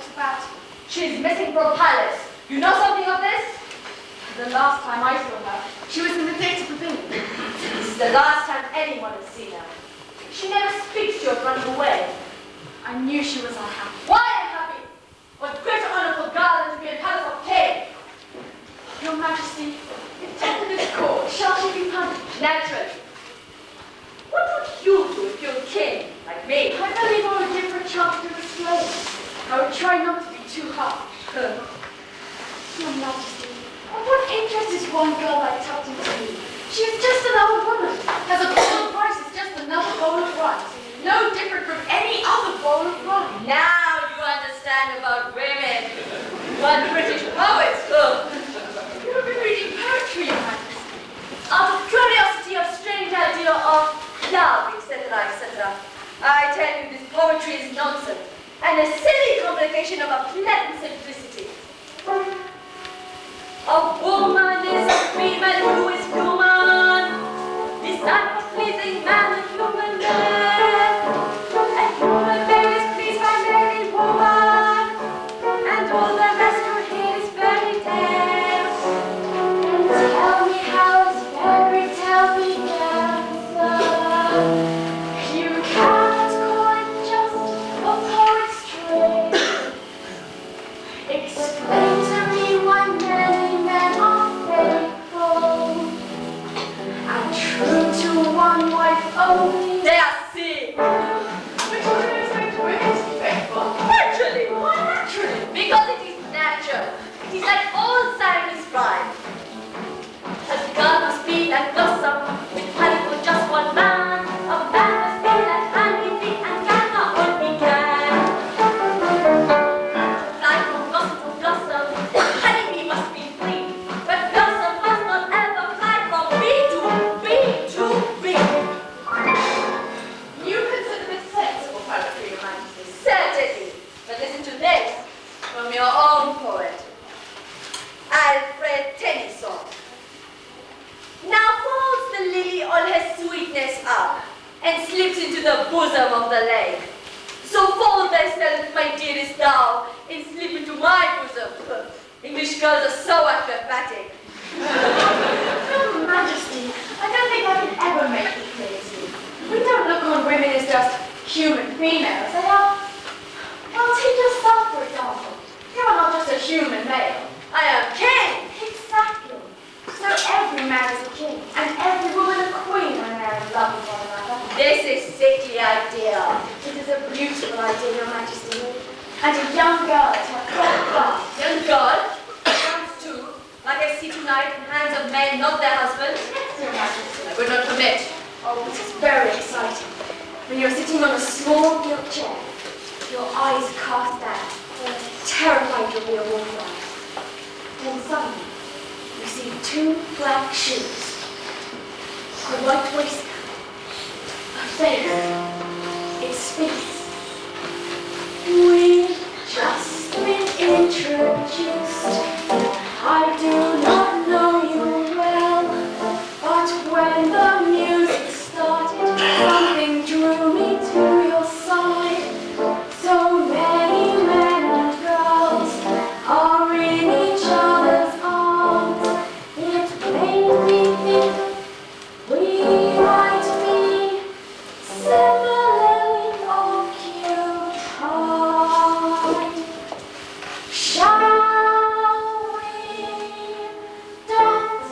What about her? She's missing from Palace. You know something of this? The last time I saw her, she was in the theatre pavilion. This is the last time anyone has seen her. She never speaks to you of running away. I knew she was unhappy. Why unhappy? What greater honor for God than to be in Palace of King? Your Majesty, if taken this court, shall she be punished? Naturally. What would you do if you were king, like me? I believe I would give her a chance to persuade. I would try not to be too harsh. Your Majesty, of what interest is one girl like Tupton to me? She is just another woman. As a bowl of rice is just another bowl of rice. No different from any other bowl of rice. Now you understand about women. One British poet. You have been reading poetry, Your Majesty. Out of curiosity of strange idea of love, etc., etc. I tell you this poetry is nonsense and a silly complication of a pleasant simplicity. A woman is a female who is human, designed for pleasing man and human man. A human man is pleased by married woman, and all the rest you hear is fairy tales. Tell me how this fairy tale began, sir. You cannot call it just a poet's trade. Explain to me why many men are faithful and true to one wife only. They are sick. Which one do you expect women to be faithful? Naturally. Why naturally? Because it is natural. It is like all Simon's rhyme. As the girl must be like blossom, with honey for just one man. A man must be like honey bee and gather all he can. Fly from blossom to blossom, honey bee must be free. But blossom must not ever fly from bee to bee to bee. You consider this sensible poetry, Your Majesty? Certainly. But listen to this from your own poet, Alfred Tennyson. Now falls the lily all her sweetness up, and slips into the bosom of the lake. So fold thyself, my dearest thou, and slip into my bosom. English girls are so acrobatic. Your Majesty, I don't think I can ever make it clear to you. We don't look on women as just human females. They are... Well, take yourself, for example. You are not just a human male. I am king. Exactly. So every man is a king, and every woman a queen when they are in love with one another. This is city idea. It is a beautiful idea, Your Majesty. And a young girl to have got Young girl, hands too, like I see tonight in hands of men, not their husbands. Yes, Your Majesty. I would not permit. Oh, it is very exciting. When you're sitting on a small gilt chair, your eyes cast down, terrified you'll be a woman. Then suddenly, you see two black shoes, a white waistcoat, a face. It speaks. We've just been introduced. I do not know you well, but when the music started, something drew me to your side. So many men and girls are in each other's arms. It made me think we might be similarly occupied. Shall we dance?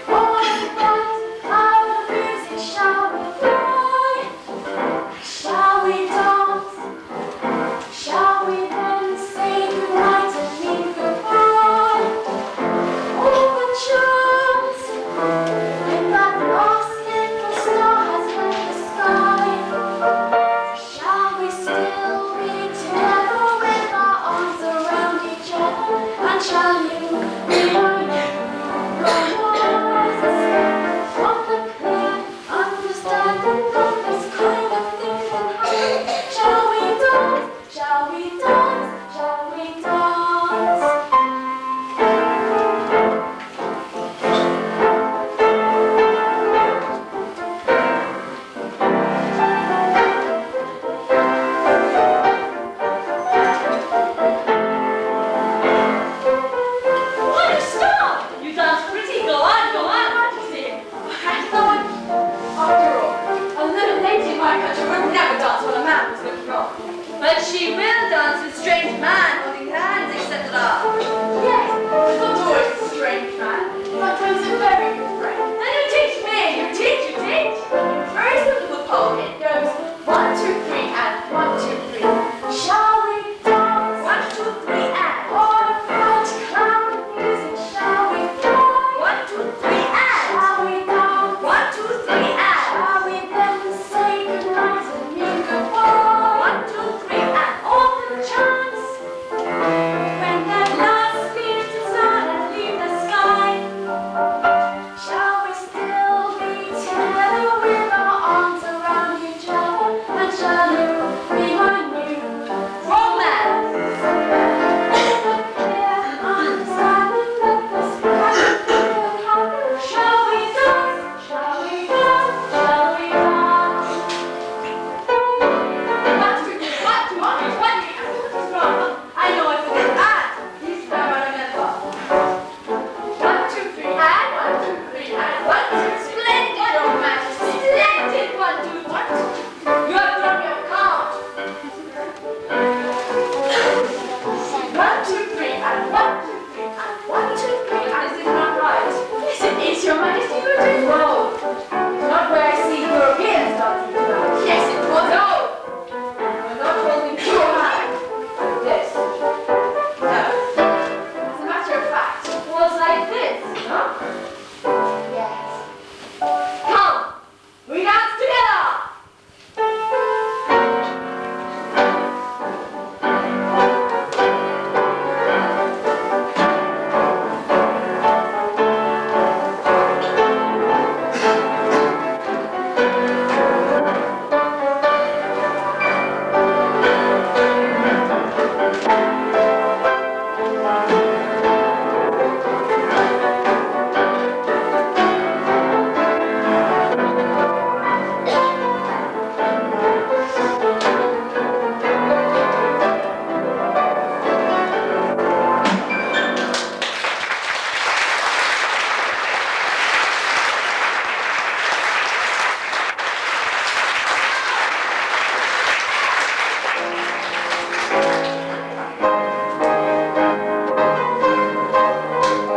Or that out of music shall we fly? Shall we dance? Shall we then say goodnight and mean goodbye? Or perchance, when that last little star has left the sky, shall we still be together with our arms around each other? And shall you be my true romance? Of the clear understanding of this kind of thing can happen. Shall we dance? Shall we dance? Shall we dance? But she will dance with strange man, holding hands, etc. Yes, not always a strange man. Sometimes a very good friend. And you teach me, you teach. Very simple poem. It goes 1, 2, 3 and 1, 2, 3. Shall we dance? 1, 2, 3 and On a bright cloud of music, shall we fly? 1, 2, 3 and Shall we dance? 1, 2, 3 and Shall we then say goodnight and mean goodbye? 1, 2, 3 and On the chance, when that last leaves the sun and leave the sky, shall we still be together with our arms around each other? And shall you be my new romance. clear understanding that the sky will happen? Shall we dance? Shall we dance? Shall we dance? 1, 2, 3, 1, 2, 1, 2, 1, 2, what is wrong? I know I forget that. This time I remember. 1, 2, 3 and 1, 2, 3 and 1, 2. Splendid, Your Majesty. Splendid. 1, 2, 1, 2. You have done your count. 1, 2, 3 and 1, 2, 3 and 1, 2, 3. And is it not right? Yes, it is, Your Majesty. You are doing well. Not where I see Europeans dancing tonight. Yes, it was. No. We're not holding your hand. This. No. As a matter of fact, it was like this, no? Yes. Come, we dance together.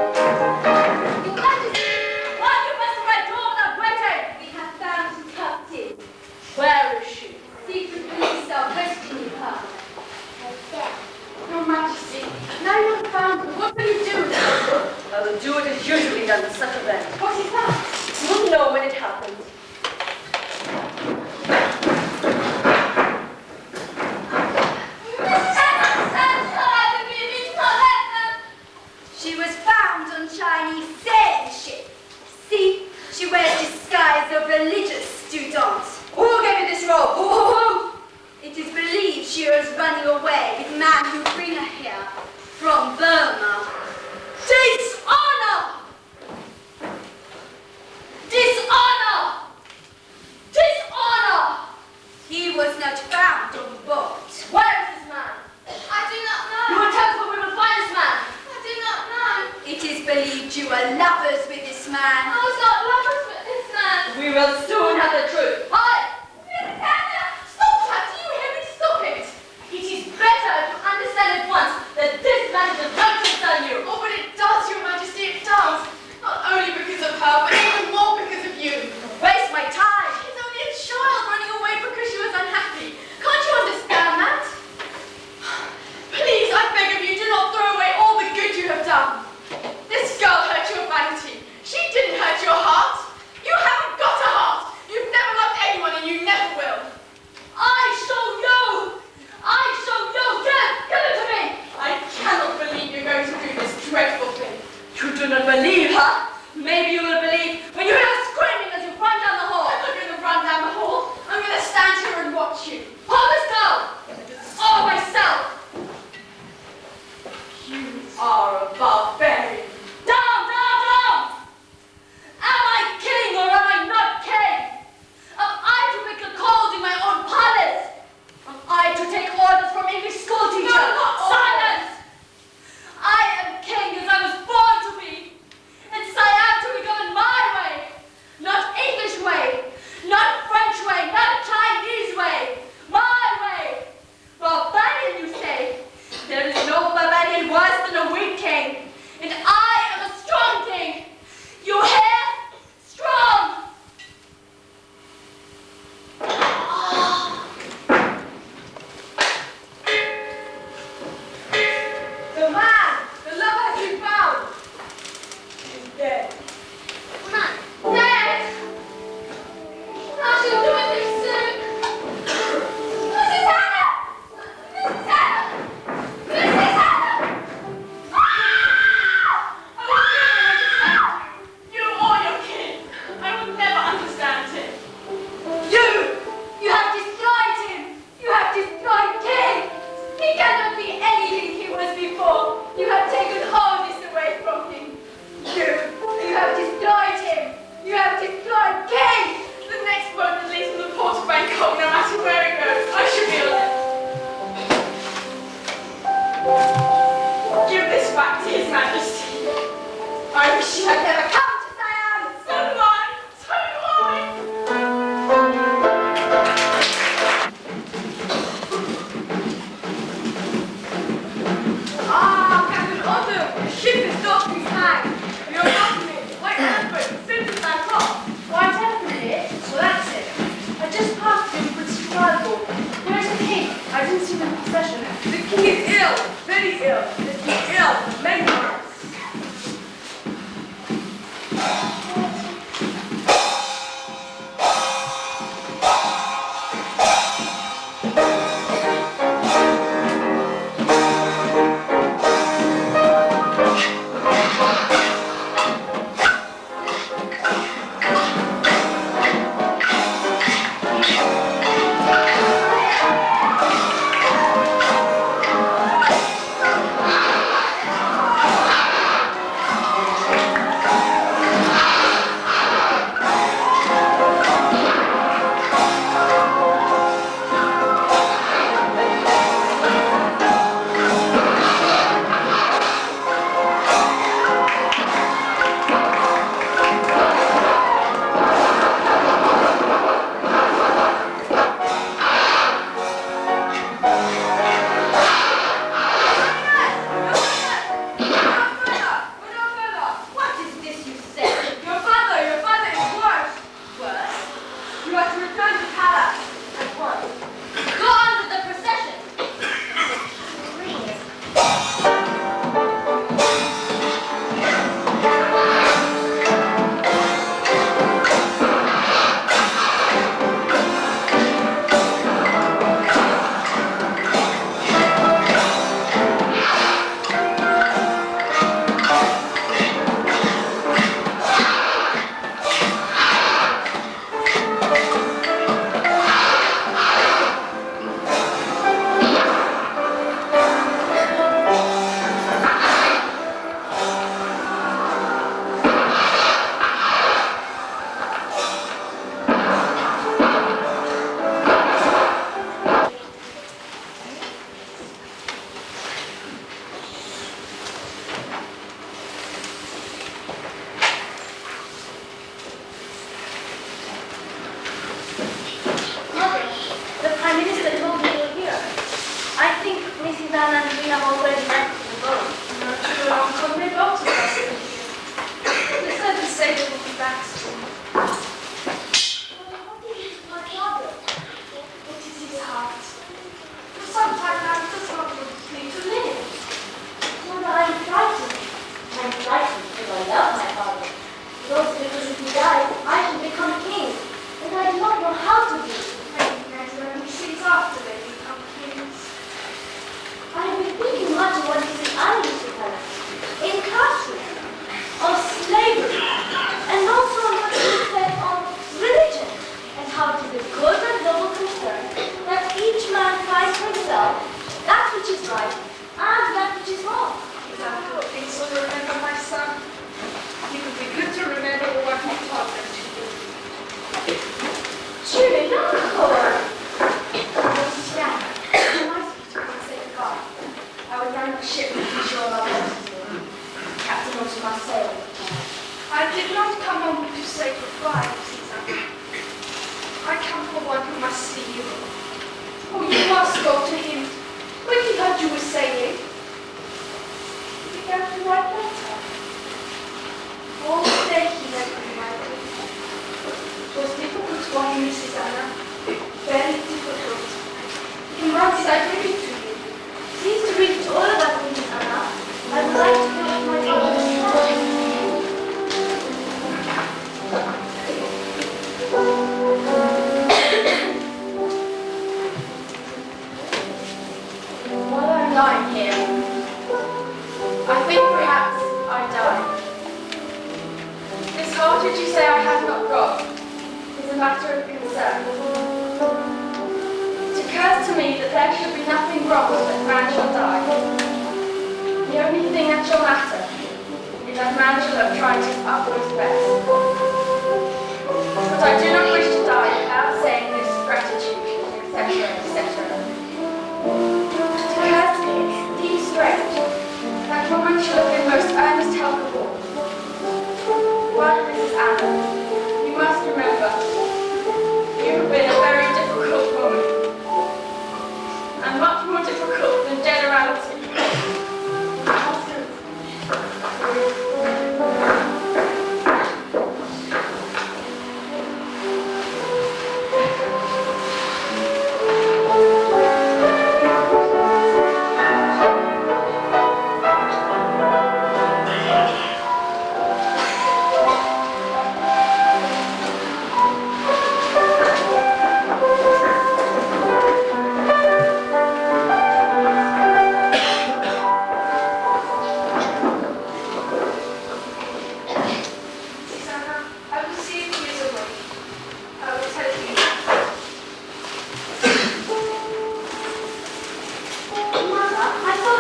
Your Majesty, why do you press the red door without waiting? We have found the captive. Where is she? Secret police are questioning her. Your Majesty, now you have found her, what will you do with her? I will do what is usually done at such events. What is that? You will know when it happens. She was found on Chinese sailing ship. See, she wears disguise of religious student. Who gave you this robe? Who? It is believed she was running away with man who bring her here from Burma. Dishonor! Dishonor! Dishonor! He was not found on board. Where is this man? I do not You will tell us where we will find this man. I do not know. It is believed you are lovers with this man. I was not lovers with this man. We will soon have the truth. Hi! Stop that! Do you hear me? Stop it! It is better if you understand at once that this man does not concern you. Oh, but it does, Your Majesty, it does. Not only because of her, but even more because of you. Waste my time. She's only a child running away because she was unhappy. Can't you understand that? Please, I beg of you, do not throw away all the good you have done. This girl hurt your vanity. She didn't hurt your heart. You haven't got a heart. You've never loved anyone. Give this back to His Majesty. I wish you had never come to Siam. So do I. So do I. Ah, Captain Otto, the ship is docking high. You're docking it. Wait, Edward, since it's back off. Why, definitely. Well, that's it. I just passed him with some cargo. Where's the king? I didn't see him in procession. The king is ill, very ill. He's ill, many times.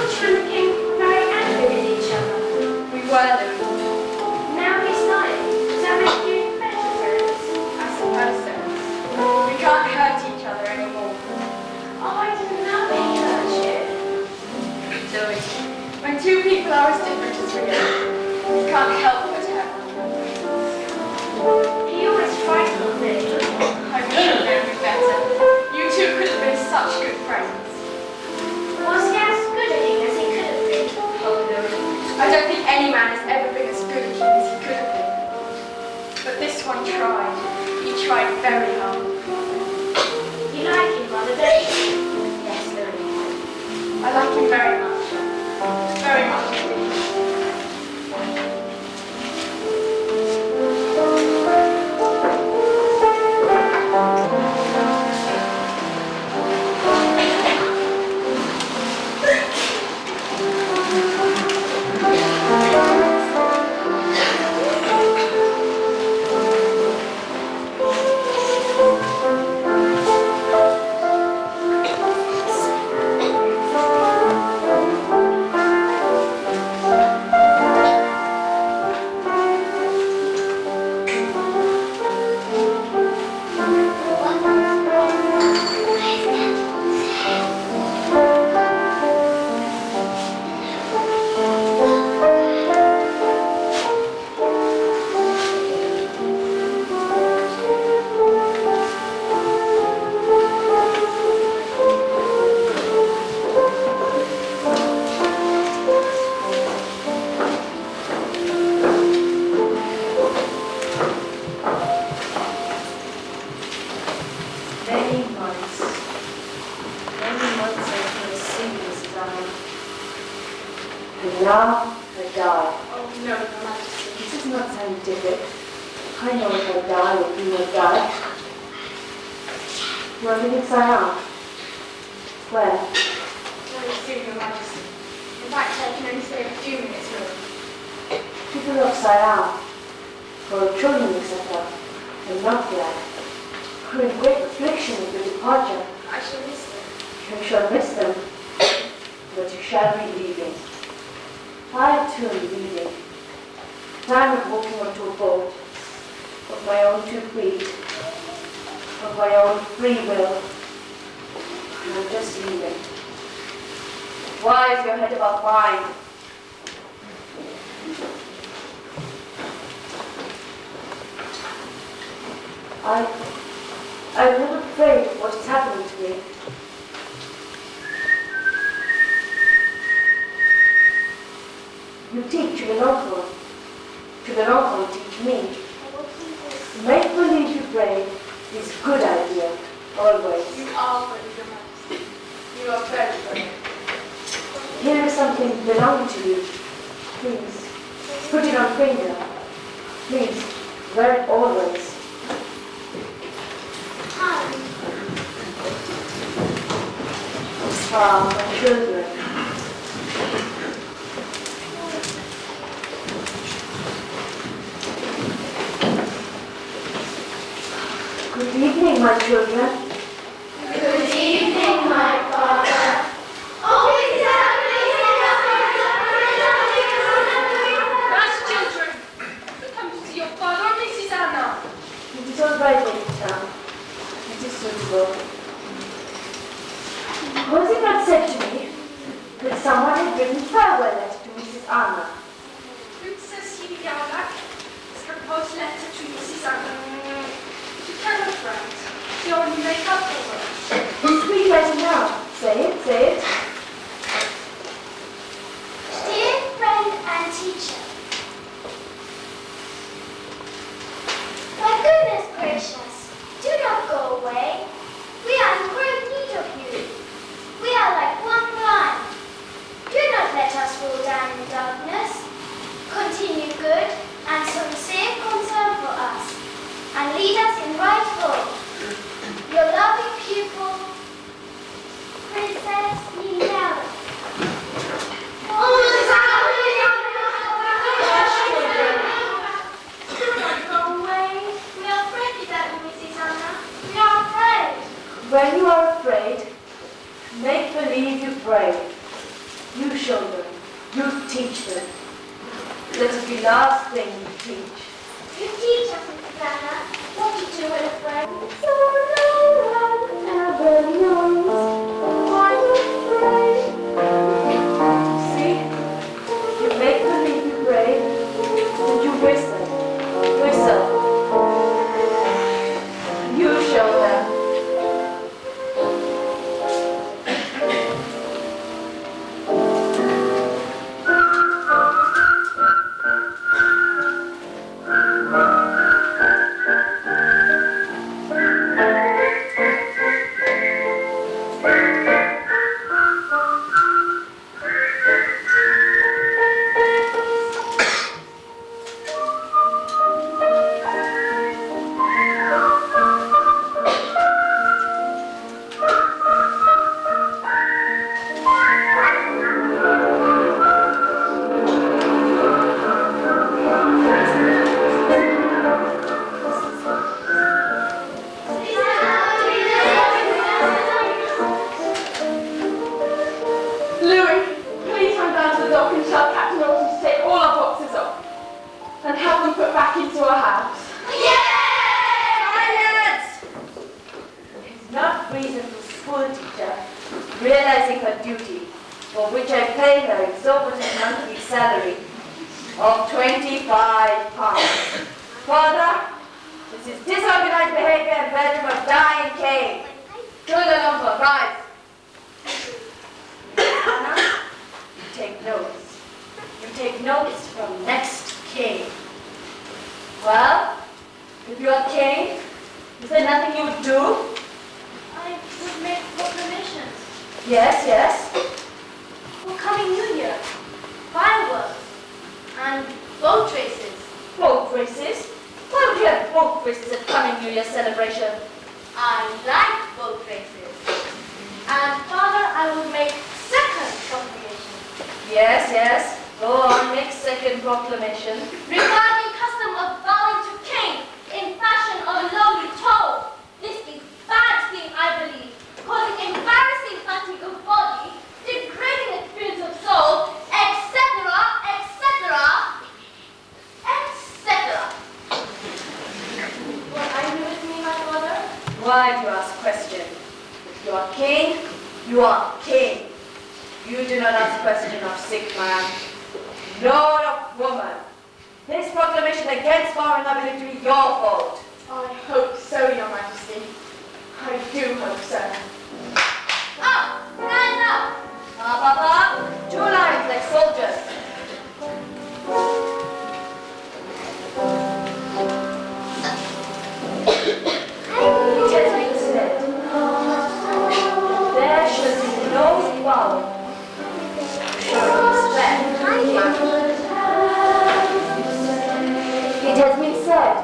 butcher and the king were very angry with each other. We were, Louis. Now he's dying. Does that make you better friends? I suppose so. We can't hurt each other anymore. Oh, I didn't know he hurt you. Louis, when two people are as different as we are, you can't help but hurt them. He always frightened me. I wish I'd known you better. You two could have been such good friends. Was he as good at him as he could have been? Oh, Louis, I don't think any man has ever been as good at you as he could have been. But this one tried. He tried very hard. You like him, Mother, don't you? Yes, Louis. I like him very much. Very much indeed. I'm not afraid of what is happening to me. You teach, you will not go. You will not go teach me. Make believe you pray is a good idea, always. You are brave, Your Majesty. You are very brave. Here is something belonging to you. Please, put it on finger. Please, wear it always. Ah, my children. Good evening, my children. Good evening, my father. Oh, it's Nice children. Come to see your father or Mrs. Anna. It is all right, Lady. It is suitable. Was it not said to me that someone had written farewell letter to Mrs. Anna? Princess Sylvia proposed letter to Mrs. Anna. You cannot write. You only make up the words. Speak better now. Say it, say it. dear friend and teacher. My goodness gracious, do not go away. We are in great need of you. We are like one blind. Do not let us roll down in darkness. Continue good and sincere concern for us, and lead us in right road. Your loving pupil, Princess Measor. Do not go away. We are afraid that Mrs. Anna. We are afraid. When you are afraid, make believe you pray. You show them. You teach them. Let it be the last thing you teach. You teach us, Mrs. Anna, what to do with a friend. So no one ever knows why you pray. See? You make believe you pray, and you whistle. Whistle. You show them. Why do you ask question? If you are king, you are king. You do not ask question of sick man, nor of woman. This proclamation against foreign nobility be your fault. I hope so, Your Majesty. I do hope so. Up! Stand up! Up! 2 lines like soldiers. It has been said, there should be no power showing respect to the king. It has been said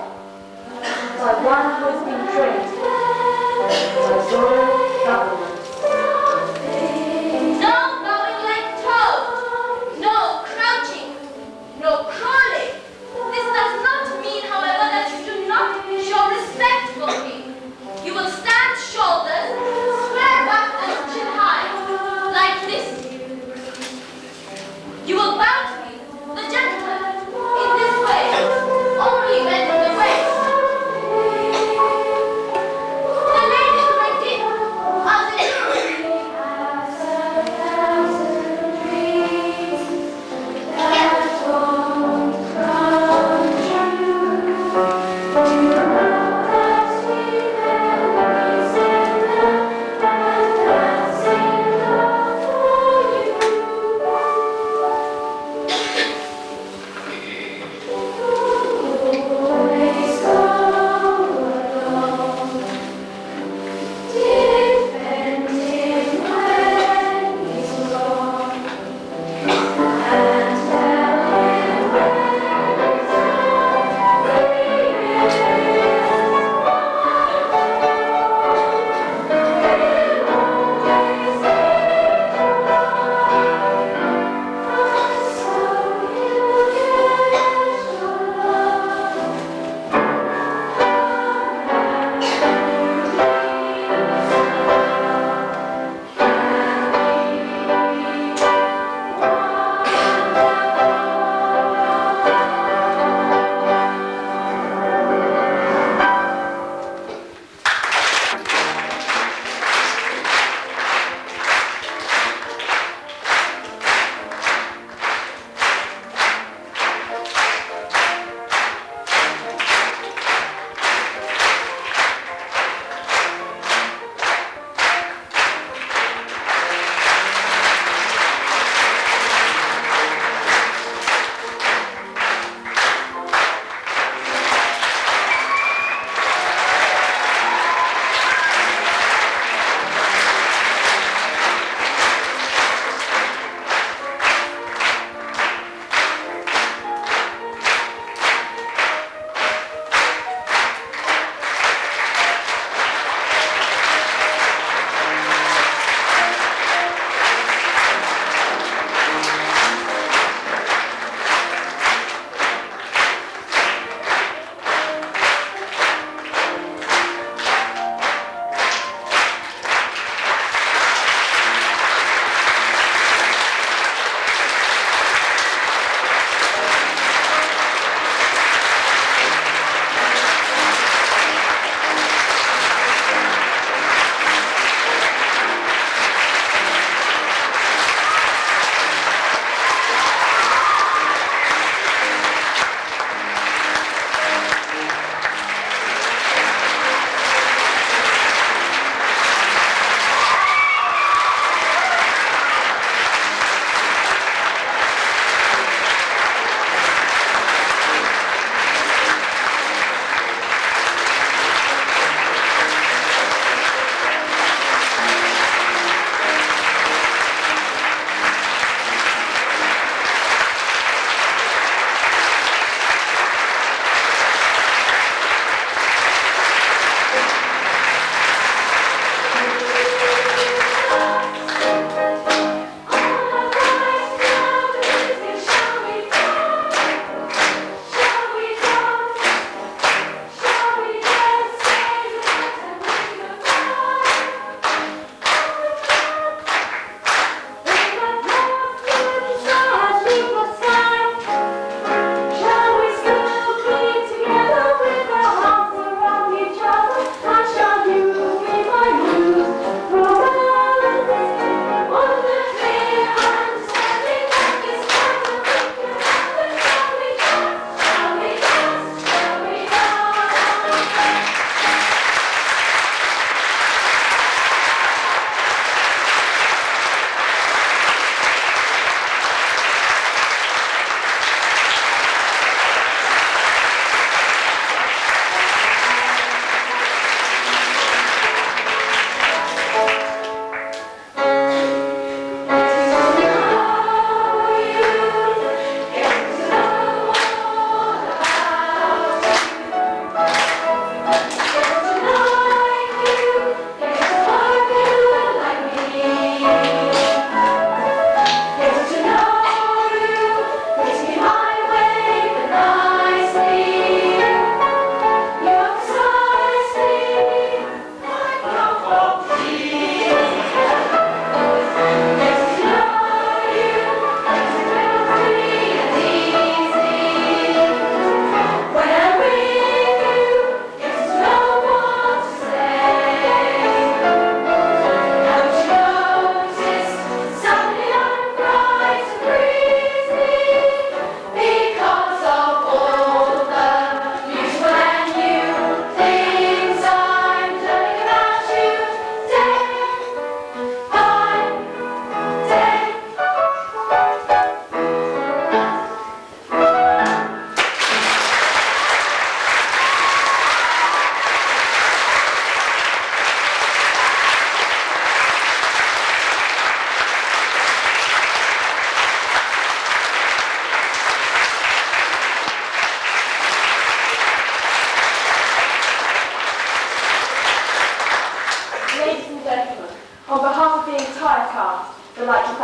by one who has been trained by royal government.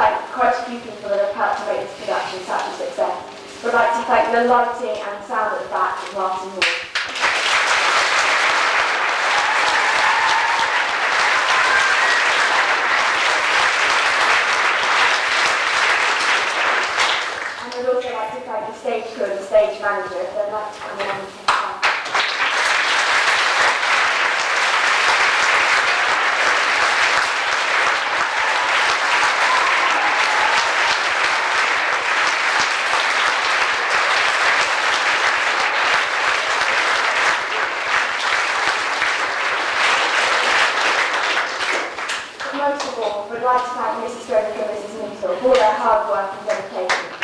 thank quite a few people that have helped to make this production such a success. We'd like to thank the lighting and sound at the back of Martin Hall. And we'd also like to thank the stage crew and the stage manager if they'd like to come along and take part. Most of all, we'd like to thank Mrs Stredwick and Mrs Measor for their hard work and dedication.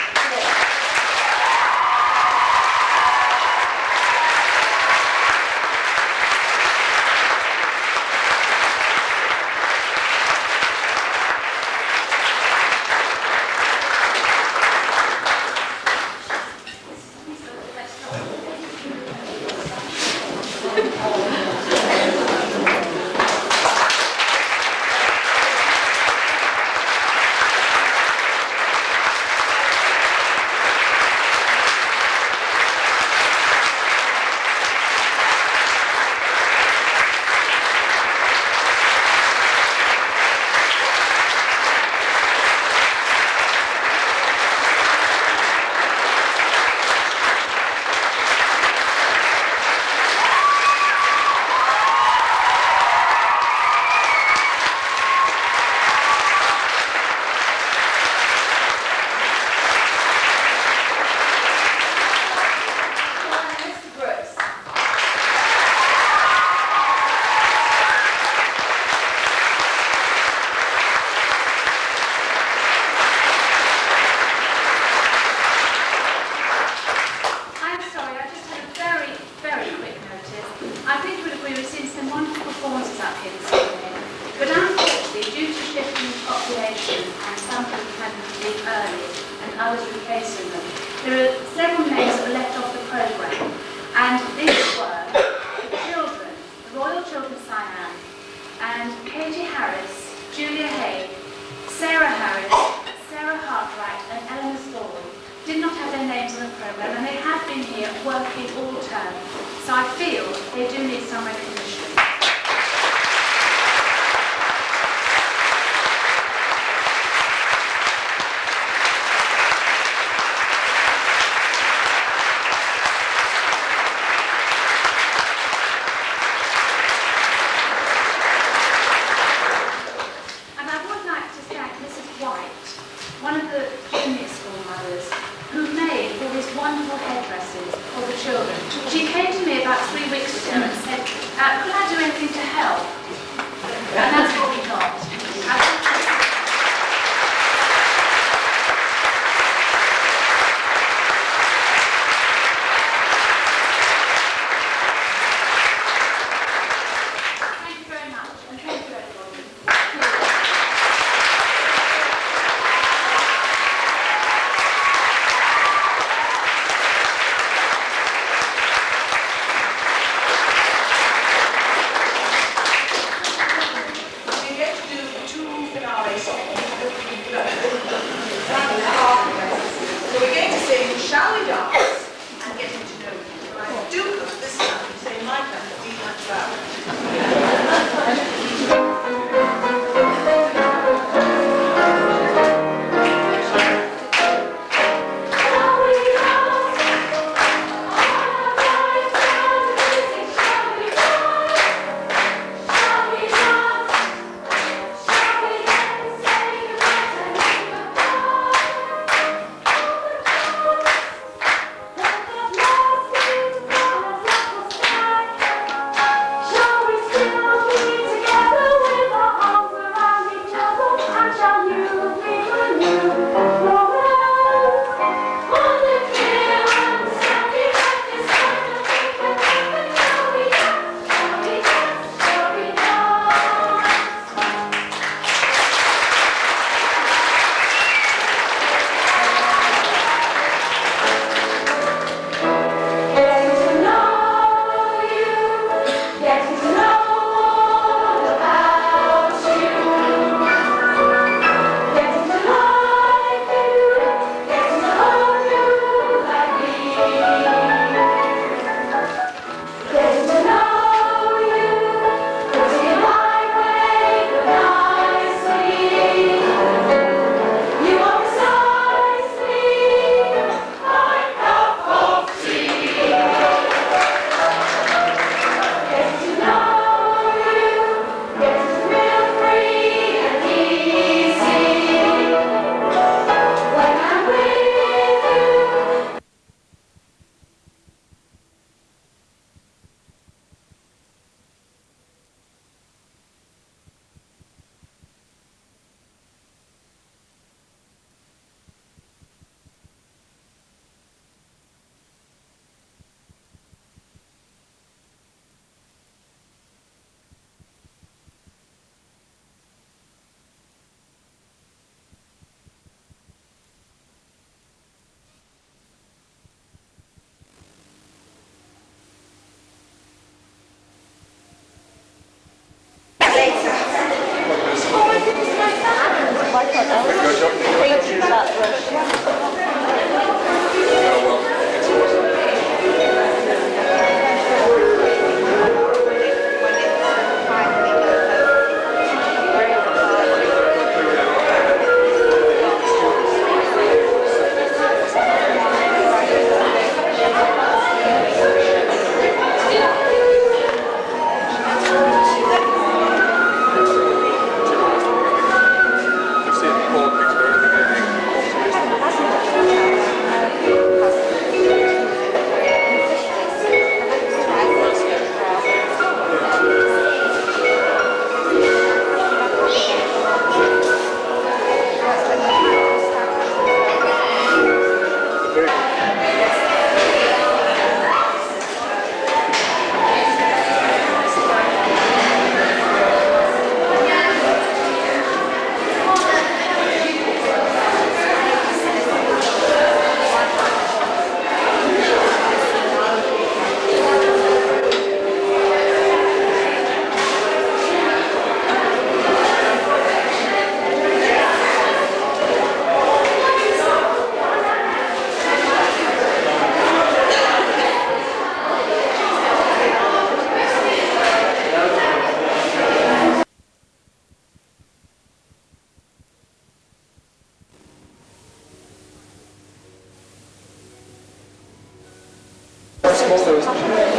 Mother is